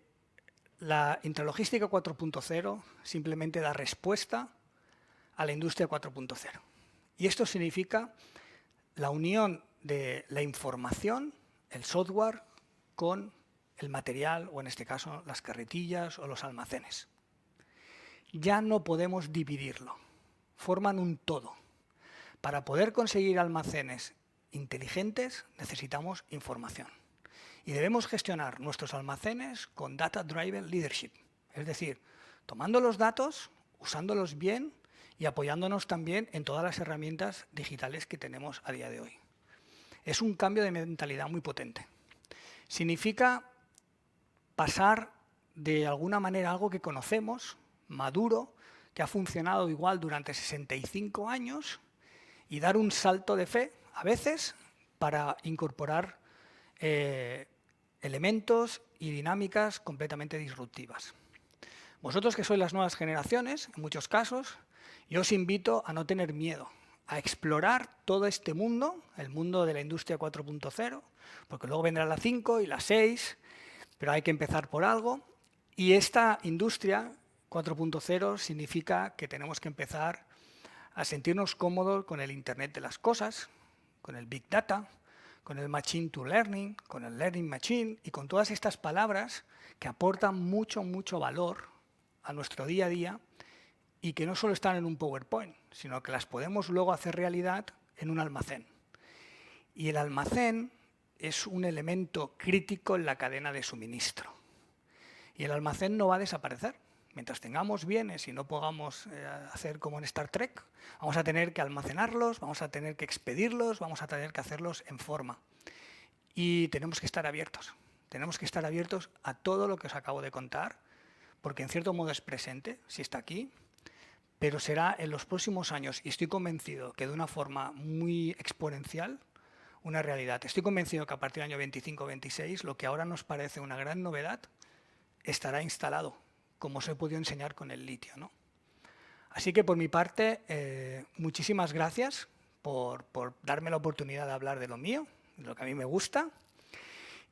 la intralogística 4.0 simplemente da respuesta a la industria 4.0. Y esto significa la unión de la información, el software, con el material, o en este caso las carretillas o los almacenes. Ya no podemos dividirlo, forman un todo. Para poder conseguir almacenes inteligentes necesitamos información. Y debemos gestionar nuestros almacenes con Data Driven Leadership, es decir, tomando los datos, usándolos bien y apoyándonos también en todas las herramientas digitales que tenemos a día de hoy. Es un cambio de mentalidad muy potente. Significa pasar de alguna manera algo que conocemos, maduro, que ha funcionado igual durante 65 años, y dar un salto de fe, a veces, para incorporar elementos y dinámicas completamente disruptivas. Vosotros que sois las nuevas generaciones, en muchos casos, yo os invito a no tener miedo, a explorar todo este mundo, el mundo de la industria 4.0, porque luego vendrá la 5 y la 6, pero hay que empezar por algo. Y esta industria 4.0 significa que tenemos que empezar a sentirnos cómodos con el Internet de las cosas, con el Big Data, con el Machine to Learning, con el Learning Machine y con todas estas palabras que aportan mucho, mucho valor a nuestro día a día y que no solo están en un PowerPoint, sino que las podemos luego hacer realidad en un almacén. Y el almacén es un elemento crítico en la cadena de suministro. Y el almacén no va a desaparecer. Mientras tengamos bienes y no podamos hacer como en Star Trek, vamos a tener que almacenarlos, vamos a tener que expedirlos, vamos a tener que hacerlos en forma. Y tenemos que estar abiertos. Tenemos que estar abiertos a todo lo que os acabo de contar, porque en cierto modo es presente, si está aquí, pero será en los próximos años, y estoy convencido que de una forma muy exponencial, una realidad. Estoy convencido que a partir del año 25-26, lo que ahora nos parece una gran novedad, estará instalado, como os he podido enseñar con el litio, ¿no? Así que por mi parte, muchísimas gracias por darme la oportunidad de hablar de lo mío, de lo que a mí me gusta.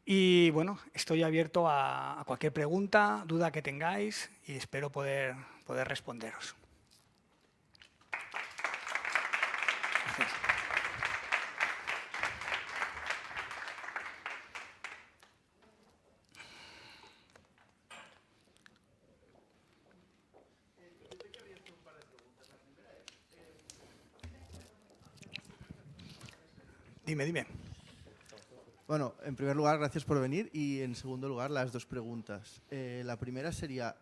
Y bueno, estoy abierto a cualquier pregunta, duda que tengáis y espero poder responderos. Gracias. Dime. Bueno, en primer lugar, gracias por venir y en segundo lugar, las dos preguntas. La primera sería,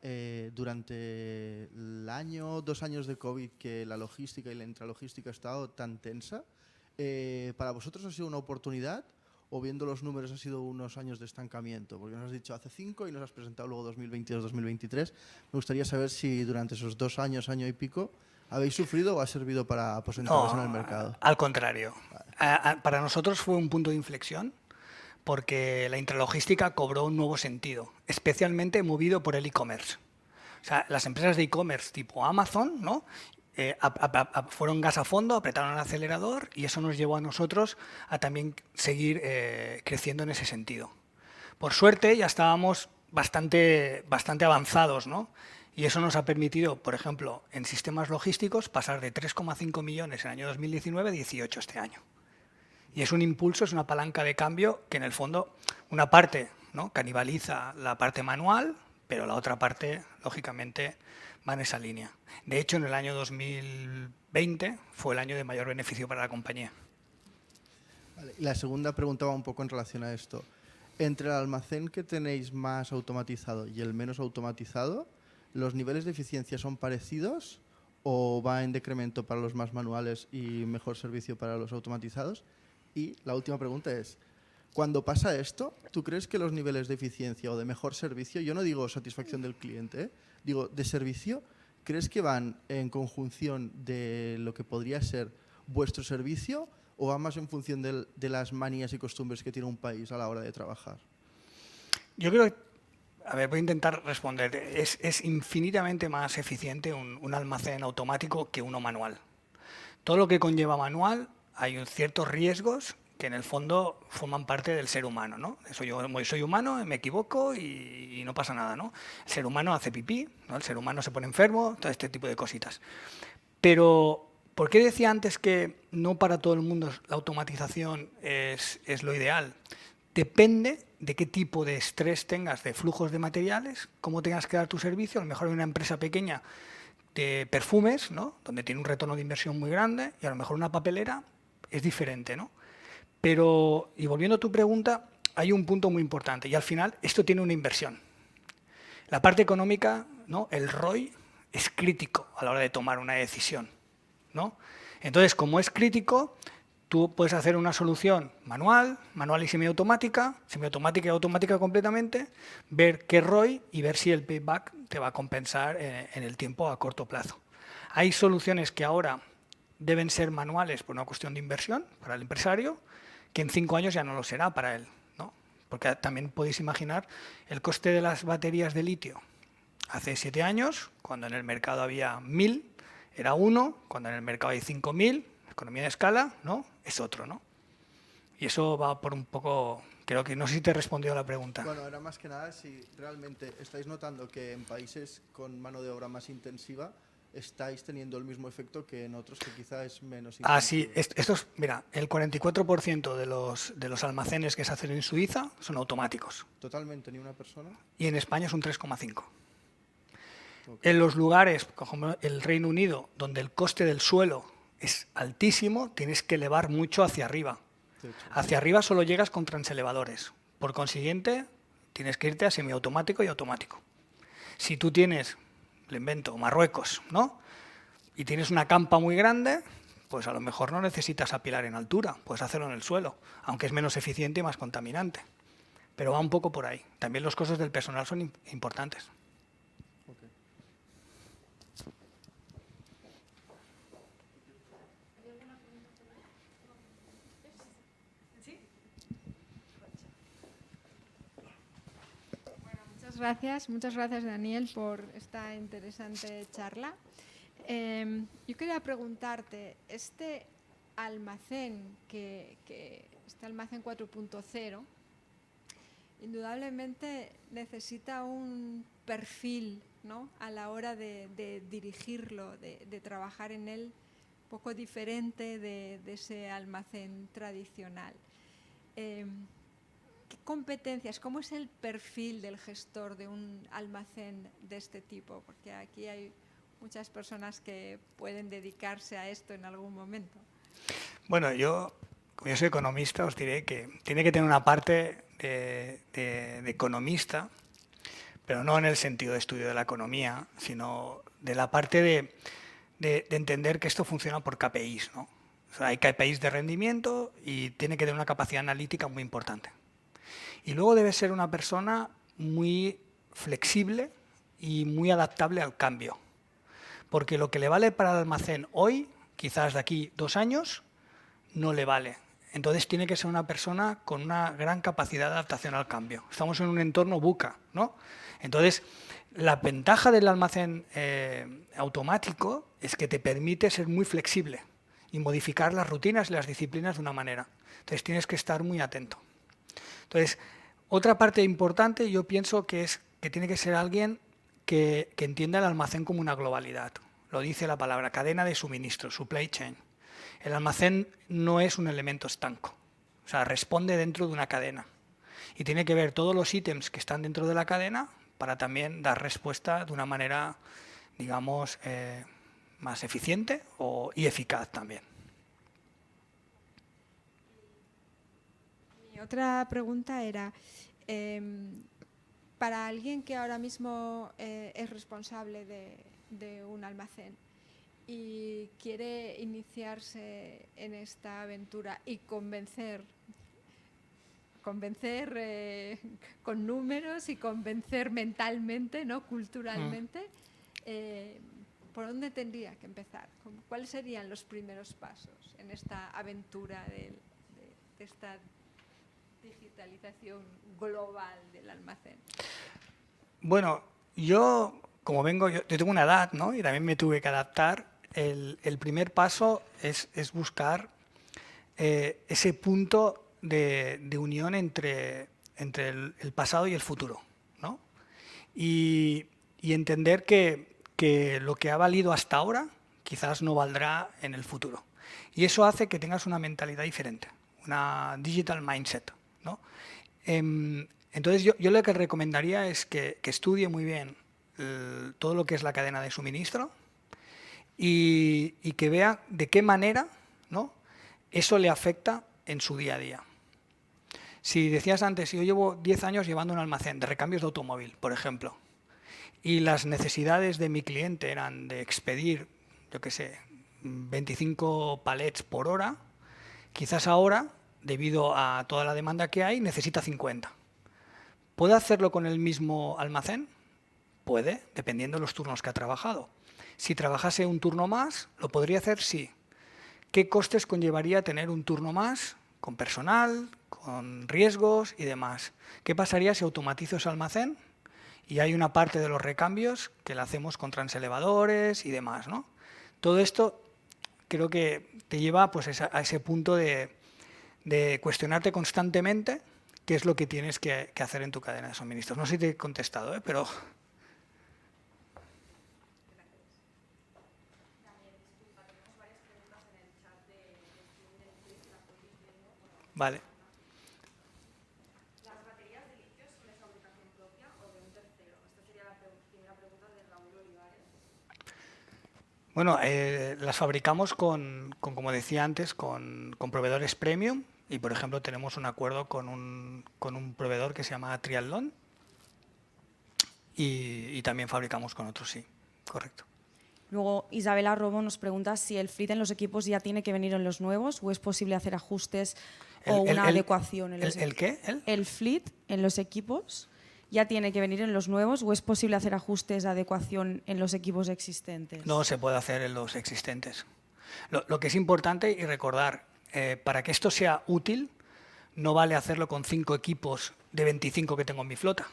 durante el año, 2 años de COVID, que la logística y la intralogística ha estado tan tensa, ¿para vosotros ha sido una oportunidad o viendo los números ha sido unos años de estancamiento? Porque nos has dicho hace 5 y nos has presentado luego 2022-2023. Me gustaría saber si durante esos 2 años, año y pico, ¿habéis sufrido o ha servido para posentaros en el mercado? Al contrario. Para nosotros fue un punto de inflexión porque la intralogística cobró un nuevo sentido, especialmente movido por el e-commerce. O sea, las empresas de e-commerce tipo Amazon, ¿no? Fueron gas a fondo, apretaron el acelerador y eso nos llevó a nosotros a también seguir creciendo en ese sentido. Por suerte ya estábamos bastante avanzados, ¿no? Y eso nos ha permitido, por ejemplo, en sistemas logísticos, pasar de 3,5 millones en el año 2019 a 18 este año. Y es un impulso, es una palanca de cambio que en el fondo una parte, ¿no?, canibaliza la parte manual, pero la otra parte, lógicamente, va en esa línea. De hecho, en el año 2020 fue el año de mayor beneficio para la compañía. Vale, y la segunda pregunta va un poco en relación a esto. Entre el almacén que tenéis más automatizado y el menos automatizado, ¿los niveles de eficiencia son parecidos o va en decremento para los más manuales y mejor servicio para los automatizados? Y la última pregunta es, cuando pasa esto, ¿tú crees que los niveles de eficiencia o de mejor servicio, yo no digo satisfacción del cliente, digo de servicio, ¿crees que van en conjunción de lo que podría ser vuestro servicio o va más en función de las manías y costumbres que tiene un país a la hora de trabajar? Yo creo que, a ver, voy a intentar responder. Es infinitamente más eficiente un almacén automático que uno manual. Todo lo que conlleva manual, hay ciertos riesgos que en el fondo forman parte del ser humano, ¿no? Yo soy humano, me equivoco y no pasa nada, ¿no? El ser humano hace pipí, ¿no? El ser humano se pone enfermo, todo este tipo de cositas. Pero, ¿por qué decía antes que no para todo el mundo la automatización es lo ideal? Depende de qué tipo de estrés tengas de flujos de materiales, cómo tengas que dar tu servicio. A lo mejor hay una empresa pequeña de perfumes, ¿no?, donde tiene un retorno de inversión muy grande y a lo mejor una papelera es diferente, ¿no? Pero, y volviendo a tu pregunta, hay un punto muy importante y al final esto tiene una inversión. La parte económica, ¿no?, el ROI es crítico a la hora de tomar una decisión, ¿no? Entonces, como es crítico, tú puedes hacer una solución manual y semiautomática y automática completamente, ver qué ROI y ver si el payback te va a compensar en el tiempo a corto plazo. Hay soluciones que ahora deben ser manuales por una cuestión de inversión para el empresario, que en 5 años ya no lo será para él, ¿no? Porque también podéis imaginar el coste de las baterías de litio. Hace 7 años, cuando en el mercado había 1000, era uno, cuando en el mercado hay 5000, economía de escala, ¿no?, es otro, ¿no? Y eso va por un poco, creo que no sé si te he respondido a la pregunta. Bueno, era más que nada si realmente estáis notando que en países con mano de obra más intensiva estáis teniendo el mismo efecto que en otros que quizá es menos intensivo. Sí, mira, el 44% de los almacenes que se hacen en Suiza son automáticos. ¿Totalmente, ni una persona? Y en España es un 3,5. Okay. En los lugares, como el Reino Unido, donde el coste del suelo es altísimo, tienes que elevar mucho hacia arriba. Hacia arriba solo llegas con transelevadores. Por consiguiente, tienes que irte a semiautomático y automático. Si tú tienes, le invento, Marruecos, ¿no?, y tienes una campa muy grande, pues a lo mejor no necesitas apilar en altura, puedes hacerlo en el suelo, aunque es menos eficiente y más contaminante. Pero va un poco por ahí. También los costos del personal son importantes. Muchas gracias Daniel por esta interesante charla. Yo quería preguntarte, este almacén, este almacén 4.0, indudablemente necesita un perfil, ¿no?, a la hora de dirigirlo, de trabajar en él, un poco diferente de ese almacén tradicional. ¿Qué competencias, cómo es el perfil del gestor de un almacén de este tipo? Porque aquí hay muchas personas que pueden dedicarse a esto en algún momento. Bueno, como yo soy economista, os diré que tiene que tener una parte de economista, pero no en el sentido de estudio de la economía, sino de la parte de entender que esto funciona por KPIs, ¿no? O sea, hay KPIs de rendimiento y tiene que tener una capacidad analítica muy importante. Y luego debe ser una persona muy flexible y muy adaptable al cambio. Porque lo que le vale para el almacén hoy, quizás de aquí 2 años, no le vale. Entonces tiene que ser una persona con una gran capacidad de adaptación al cambio. Estamos en un entorno VUCA, ¿no? Entonces, la ventaja del almacén automático es que te permite ser muy flexible y modificar las rutinas y las disciplinas de una manera. Entonces tienes que estar muy atento. Entonces, otra parte importante yo pienso que es que tiene que ser alguien que entienda el almacén como una globalidad. Lo dice la palabra cadena de suministro, supply chain. El almacén no es un elemento estanco, o sea, responde dentro de una cadena. Y tiene que ver todos los ítems que están dentro de la cadena para también dar respuesta de una manera, digamos, más eficiente y eficaz también. Mi otra pregunta era, para alguien que ahora mismo es responsable de un almacén y quiere iniciarse en esta aventura y convencer con números y convencer mentalmente, ¿no?, culturalmente, ¿por dónde tendría que empezar? ¿Cuáles serían los primeros pasos en esta aventura de esta digitalización global del almacén? Bueno, yo tengo una edad, ¿no?, y también me tuve que adaptar. El primer paso es buscar ese punto de unión entre el pasado y el futuro, ¿no? Y entender que lo que ha valido hasta ahora quizás no valdrá en el futuro. Y eso hace que tengas una mentalidad diferente, una digital mindset, ¿no? Entonces yo lo que recomendaría es que estudie muy bien todo lo que es la cadena de suministro y que vea de qué manera, ¿no?, eso le afecta en su día a día. Si decías antes, yo llevo 10 años llevando un almacén de recambios de automóvil, por ejemplo, y las necesidades de mi cliente eran de expedir, yo qué sé, 25 palets por hora, quizás ahora, debido a toda la demanda que hay, necesita 50. ¿Puede hacerlo con el mismo almacén? Puede, dependiendo de los turnos que ha trabajado. Si trabajase un turno más, ¿lo podría hacer? Sí. ¿Qué costes conllevaría tener un turno más con personal, con riesgos y demás? ¿Qué pasaría si automatizo ese almacén? Y hay una parte de los recambios que la hacemos con transelevadores y demás, ¿no? Todo esto creo que te lleva pues, a ese punto de cuestionarte constantemente qué es lo que tienes que hacer en tu cadena de suministros. No sé si te he contestado, pero... Vale. ¿Las baterías de litio son de fabricación propia o de un tercero? Esta sería la primera pregunta de Raúl Olivares. Bueno, las fabricamos como decía antes, con proveedores premium y, por ejemplo, tenemos un acuerdo con un proveedor que se llama Triathlon y también fabricamos con otros, sí, correcto. Luego, Isabela Robo nos pregunta si el fleet en los equipos ya tiene que venir en los nuevos o es posible hacer ajustes o una adecuación en los equipos. ¿El qué? ¿El fleet en los equipos ya tiene que venir en los nuevos o es posible hacer ajustes de adecuación en los equipos existentes? No se puede hacer en los existentes. Lo que es importante y recordar, para que esto sea útil, no vale hacerlo con 5 equipos de 25 que tengo en mi flota.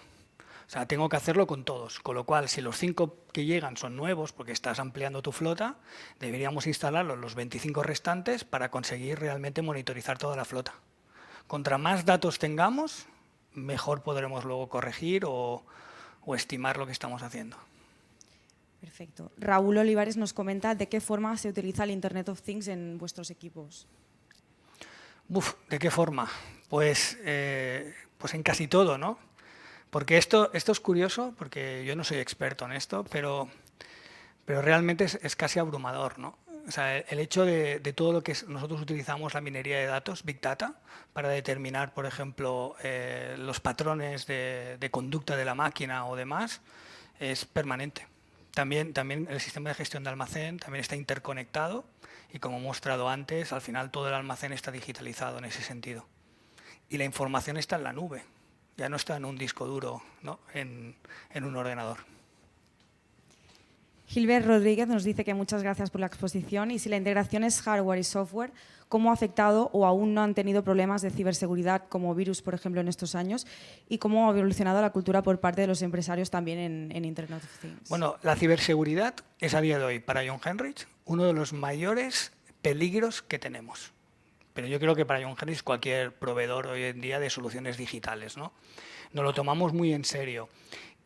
O O sea, tengo que hacerlo con todos. Con lo cual, si los 5 que llegan son nuevos, porque estás ampliando tu flota, deberíamos instalarlos los 25 restantes para conseguir realmente monitorizar toda la flota. Contra más datos tengamos, mejor podremos luego corregir o estimar lo que estamos haciendo. Perfecto. Raúl Olivares nos comenta de qué forma se utiliza el Internet of Things en vuestros equipos. ¿De qué forma? Pues en casi todo, ¿no? Porque esto es curioso, porque yo no soy experto en esto, pero realmente es casi abrumador, ¿no? O sea, el hecho de todo lo que nosotros utilizamos la minería de datos, Big Data, para determinar, por ejemplo, los patrones de conducta de la máquina o demás, es permanente. También el sistema de gestión de almacén también está interconectado y, como he mostrado antes, al final todo el almacén está digitalizado en ese sentido. Y la información está en la nube, ya no está en un disco duro, ¿no? en un ordenador. Gilbert Rodríguez nos dice que muchas gracias por la exposición y si la integración es hardware y software, ¿cómo ha afectado o aún no han tenido problemas de ciberseguridad como virus, por ejemplo, en estos años? ¿Y cómo ha evolucionado la cultura por parte de los empresarios también en Internet of Things? Bueno, la ciberseguridad es a día de hoy para John Henrich uno de los mayores peligros que tenemos. Pero yo creo que para John Henrich cualquier proveedor hoy en día de soluciones digitales, ¿no? Nos lo tomamos muy en serio.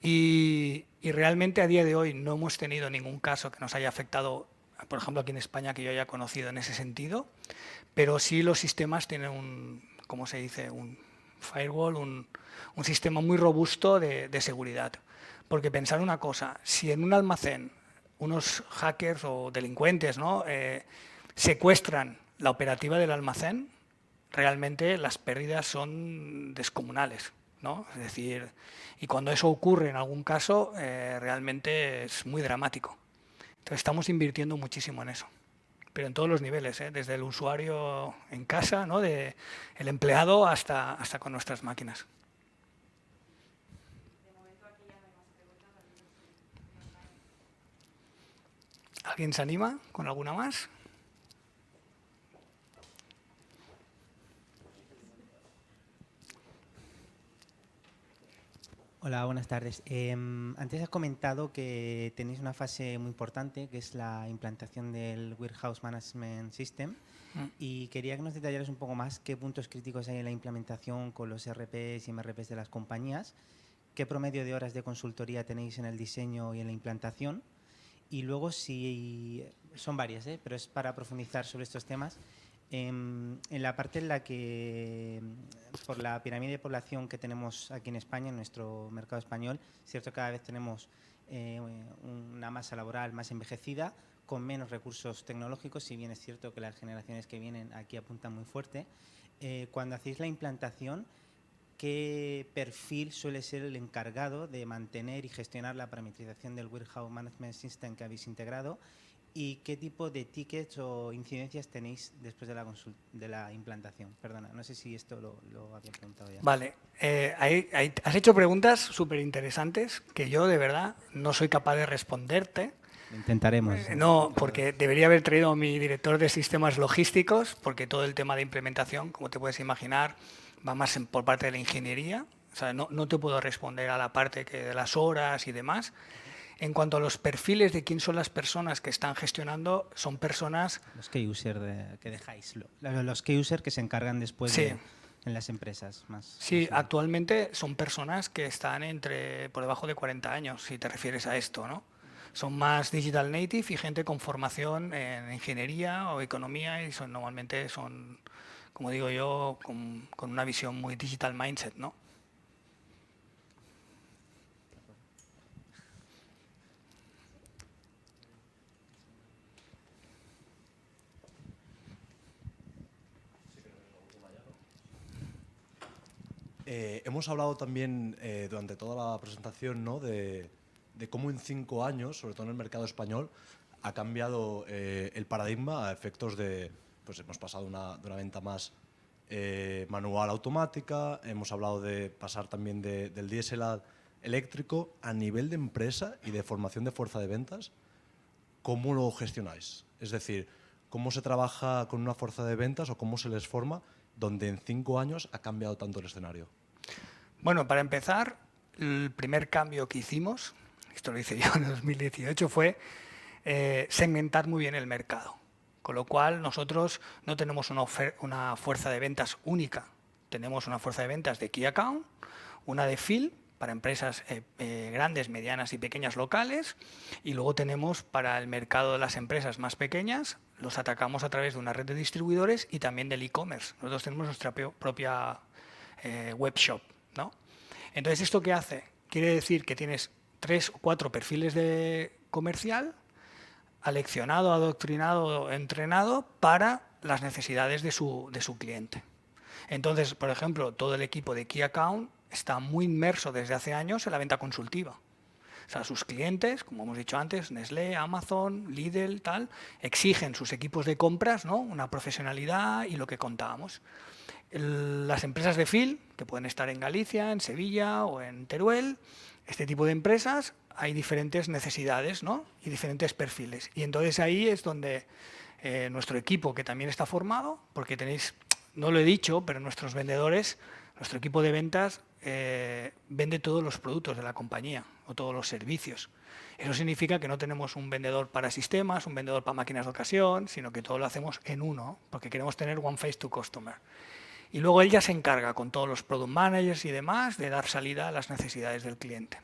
Y realmente a día de hoy no hemos tenido ningún caso que nos haya afectado, por ejemplo, aquí en España, que yo haya conocido en ese sentido, pero sí los sistemas tienen un firewall, un sistema muy robusto de seguridad. Porque pensar una cosa, si en un almacén unos hackers o delincuentes, ¿no? Secuestran la operativa del almacén, realmente las pérdidas son descomunales, ¿no? Es decir, y cuando eso ocurre en algún caso, realmente es muy dramático. Entonces estamos invirtiendo muchísimo en eso, pero en todos los niveles, desde el usuario en casa, ¿no? El empleado hasta con nuestras máquinas. ¿Alguien se anima con alguna más? Hola, buenas tardes. Antes has comentado que tenéis una fase muy importante, que es la implantación del Warehouse Management System, y quería que nos detallaras un poco más qué puntos críticos hay en la implementación con los RPs y MRPs de las compañías, qué promedio de horas de consultoría tenéis en el diseño y en la implantación, y luego si son varias, pero es para profundizar sobre estos temas. En la parte en la que, por la pirámide de población que tenemos aquí en España, en nuestro mercado español, es cierto que cada vez tenemos una masa laboral más envejecida, con menos recursos tecnológicos, si bien es cierto que las generaciones que vienen aquí apuntan muy fuerte. Cuando hacéis la implantación, ¿qué perfil suele ser el encargado de mantener y gestionar la parametrización del Warehouse Management System que habéis integrado? ¿Y qué tipo de tickets o incidencias tenéis después de la implantación? Perdona, no sé si esto lo había preguntado ya. Vale, has hecho preguntas súper interesantes que yo de verdad no soy capaz de responderte. Lo intentaremos. No, porque debería haber traído a mi director de sistemas logísticos, porque todo el tema de implementación, como te puedes imaginar, va más por parte de la ingeniería. O sea, no te puedo responder a la parte de las horas y demás. En cuanto a los perfiles de quién son las personas que están gestionando, son personas... Los key user que dejáis, los key user que se encargan después en las empresas más. Sí, actualmente son personas que están por debajo de 40 años, si te refieres a esto, ¿no? Son más digital native y gente con formación en ingeniería o economía y normalmente son, como digo yo, con una visión muy digital mindset, ¿no? Hemos hablado también durante toda la presentación, ¿no? de cómo en 5 años, sobre todo en el mercado español, ha cambiado el paradigma a efectos de, pues hemos pasado de una venta más manual a automática, hemos hablado de pasar también del diésel al eléctrico. A nivel de empresa y de formación de fuerza de ventas, ¿cómo lo gestionáis? Es decir, ¿cómo se trabaja con una fuerza de ventas o cómo se les forma donde en 5 años ha cambiado tanto el escenario? Bueno, para empezar, el primer cambio que hicimos, esto lo hice yo en 2018, fue segmentar muy bien el mercado. Con lo cual nosotros no tenemos una fuerza de ventas única. Tenemos una fuerza de ventas de Key Account, una de Field para empresas grandes, medianas y pequeñas locales, y luego tenemos para el mercado de las empresas más pequeñas, los atacamos a través de una red de distribuidores y también del e-commerce. Nosotros tenemos nuestra propia web shop, ¿no? Entonces, ¿esto qué hace? Quiere decir que tienes 3 o 4 perfiles de comercial aleccionado, adoctrinado, entrenado para las necesidades de su cliente. Entonces, por ejemplo, todo el equipo de Key Account está muy inmerso desde hace años en la venta consultiva. O sea, sus clientes, como hemos dicho antes, Nestlé, Amazon, Lidl, tal, exigen sus equipos de compras, ¿no? Una profesionalidad y lo que contábamos. Las empresas de Field, que pueden estar en Galicia, en Sevilla o en Teruel, este tipo de empresas, hay diferentes necesidades, ¿no? Y diferentes perfiles. Y entonces ahí es donde nuestro equipo, que también está formado, porque tenéis, no lo he dicho, pero nuestros vendedores, nuestro equipo de ventas vende todos los productos de la compañía o todos los servicios. Eso significa que no tenemos un vendedor para sistemas, un vendedor para máquinas de ocasión, sino que todo lo hacemos en uno, porque queremos tener one face to customer. Y luego él ya se encarga con todos los product managers y demás de dar salida a las necesidades del cliente.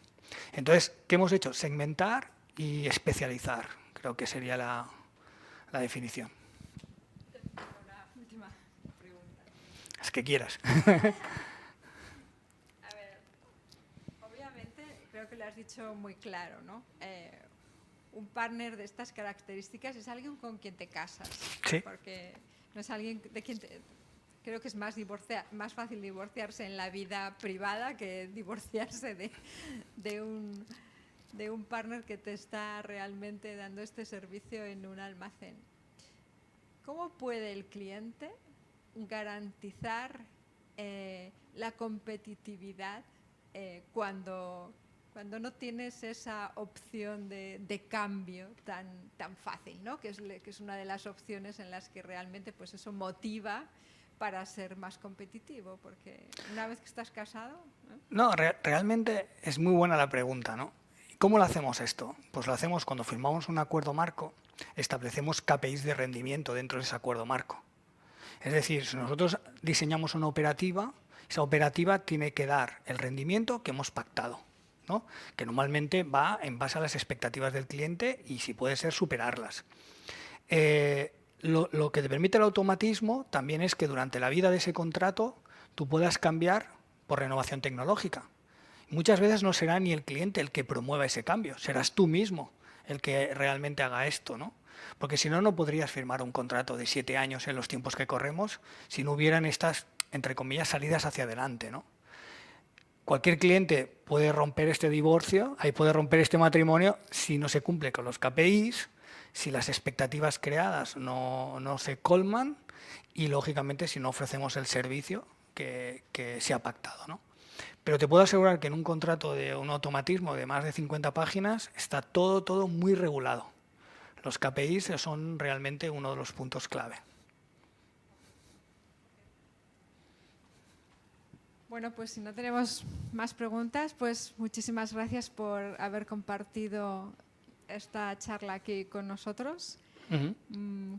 Entonces, ¿qué hemos hecho? Segmentar y especializar. Creo que sería la definición. Una última pregunta. Es que quieras. A ver, obviamente creo que lo has dicho muy claro, ¿no? Un partner de estas características es alguien con quien te casas. Sí. Porque no es alguien de quien creo que es más fácil divorciarse en la vida privada que divorciarse de un partner que te está realmente dando este servicio en un almacén. ¿Cómo puede el cliente garantizar la competitividad cuando no tienes esa opción de cambio tan fácil, ¿no? que es una de las opciones en las que realmente pues eso motiva para ser más competitivo? Porque una vez que estás casado... No, realmente es muy buena la pregunta, ¿no? ¿Cómo lo hacemos esto? Pues lo hacemos cuando firmamos un acuerdo marco, establecemos KPIs de rendimiento dentro de ese acuerdo marco. Es decir, si nosotros diseñamos una operativa, esa operativa tiene que dar el rendimiento que hemos pactado, ¿no? Que normalmente va en base a las expectativas del cliente y, si puede ser, superarlas. Lo que te permite el automatismo también es que durante la vida de ese contrato tú puedas cambiar por renovación tecnológica. Muchas veces no será ni el cliente el que promueva ese cambio, serás tú mismo el que realmente haga esto, ¿no? Porque si no, no podrías firmar un contrato de 7 años en los tiempos que corremos si no hubieran estas, entre comillas, salidas hacia adelante, ¿no? Cualquier cliente puede romper este divorcio, ahí puede romper este matrimonio si no se cumple con los KPIs, si las expectativas creadas no se colman y, lógicamente, si no ofrecemos el servicio que se ha pactado, ¿no? Pero te puedo asegurar que en un contrato de un automatismo de más de 50 páginas está todo muy regulado. Los KPIs son realmente uno de los puntos clave. Bueno, pues si no tenemos más preguntas, pues muchísimas gracias por haber compartido esta charla aquí con nosotros.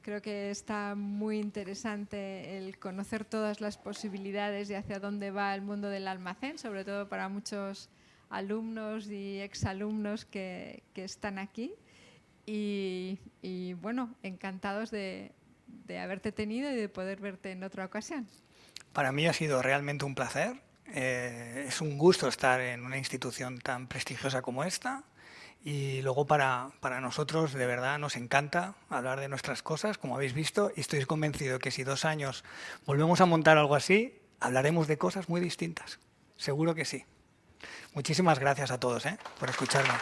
Creo que está muy interesante el conocer todas las posibilidades y hacia dónde va el mundo del almacén, sobre todo para muchos alumnos y exalumnos que están aquí. Y bueno, encantados de haberte tenido y de poder verte en otra ocasión. Para mí ha sido realmente un placer. Es un gusto estar en una institución tan prestigiosa como esta. Y luego para nosotros, de verdad, nos encanta hablar de nuestras cosas, como habéis visto, y estoy convencido que si 2 años volvemos a montar algo así, hablaremos de cosas muy distintas. Seguro que sí. Muchísimas gracias a todos por escucharme.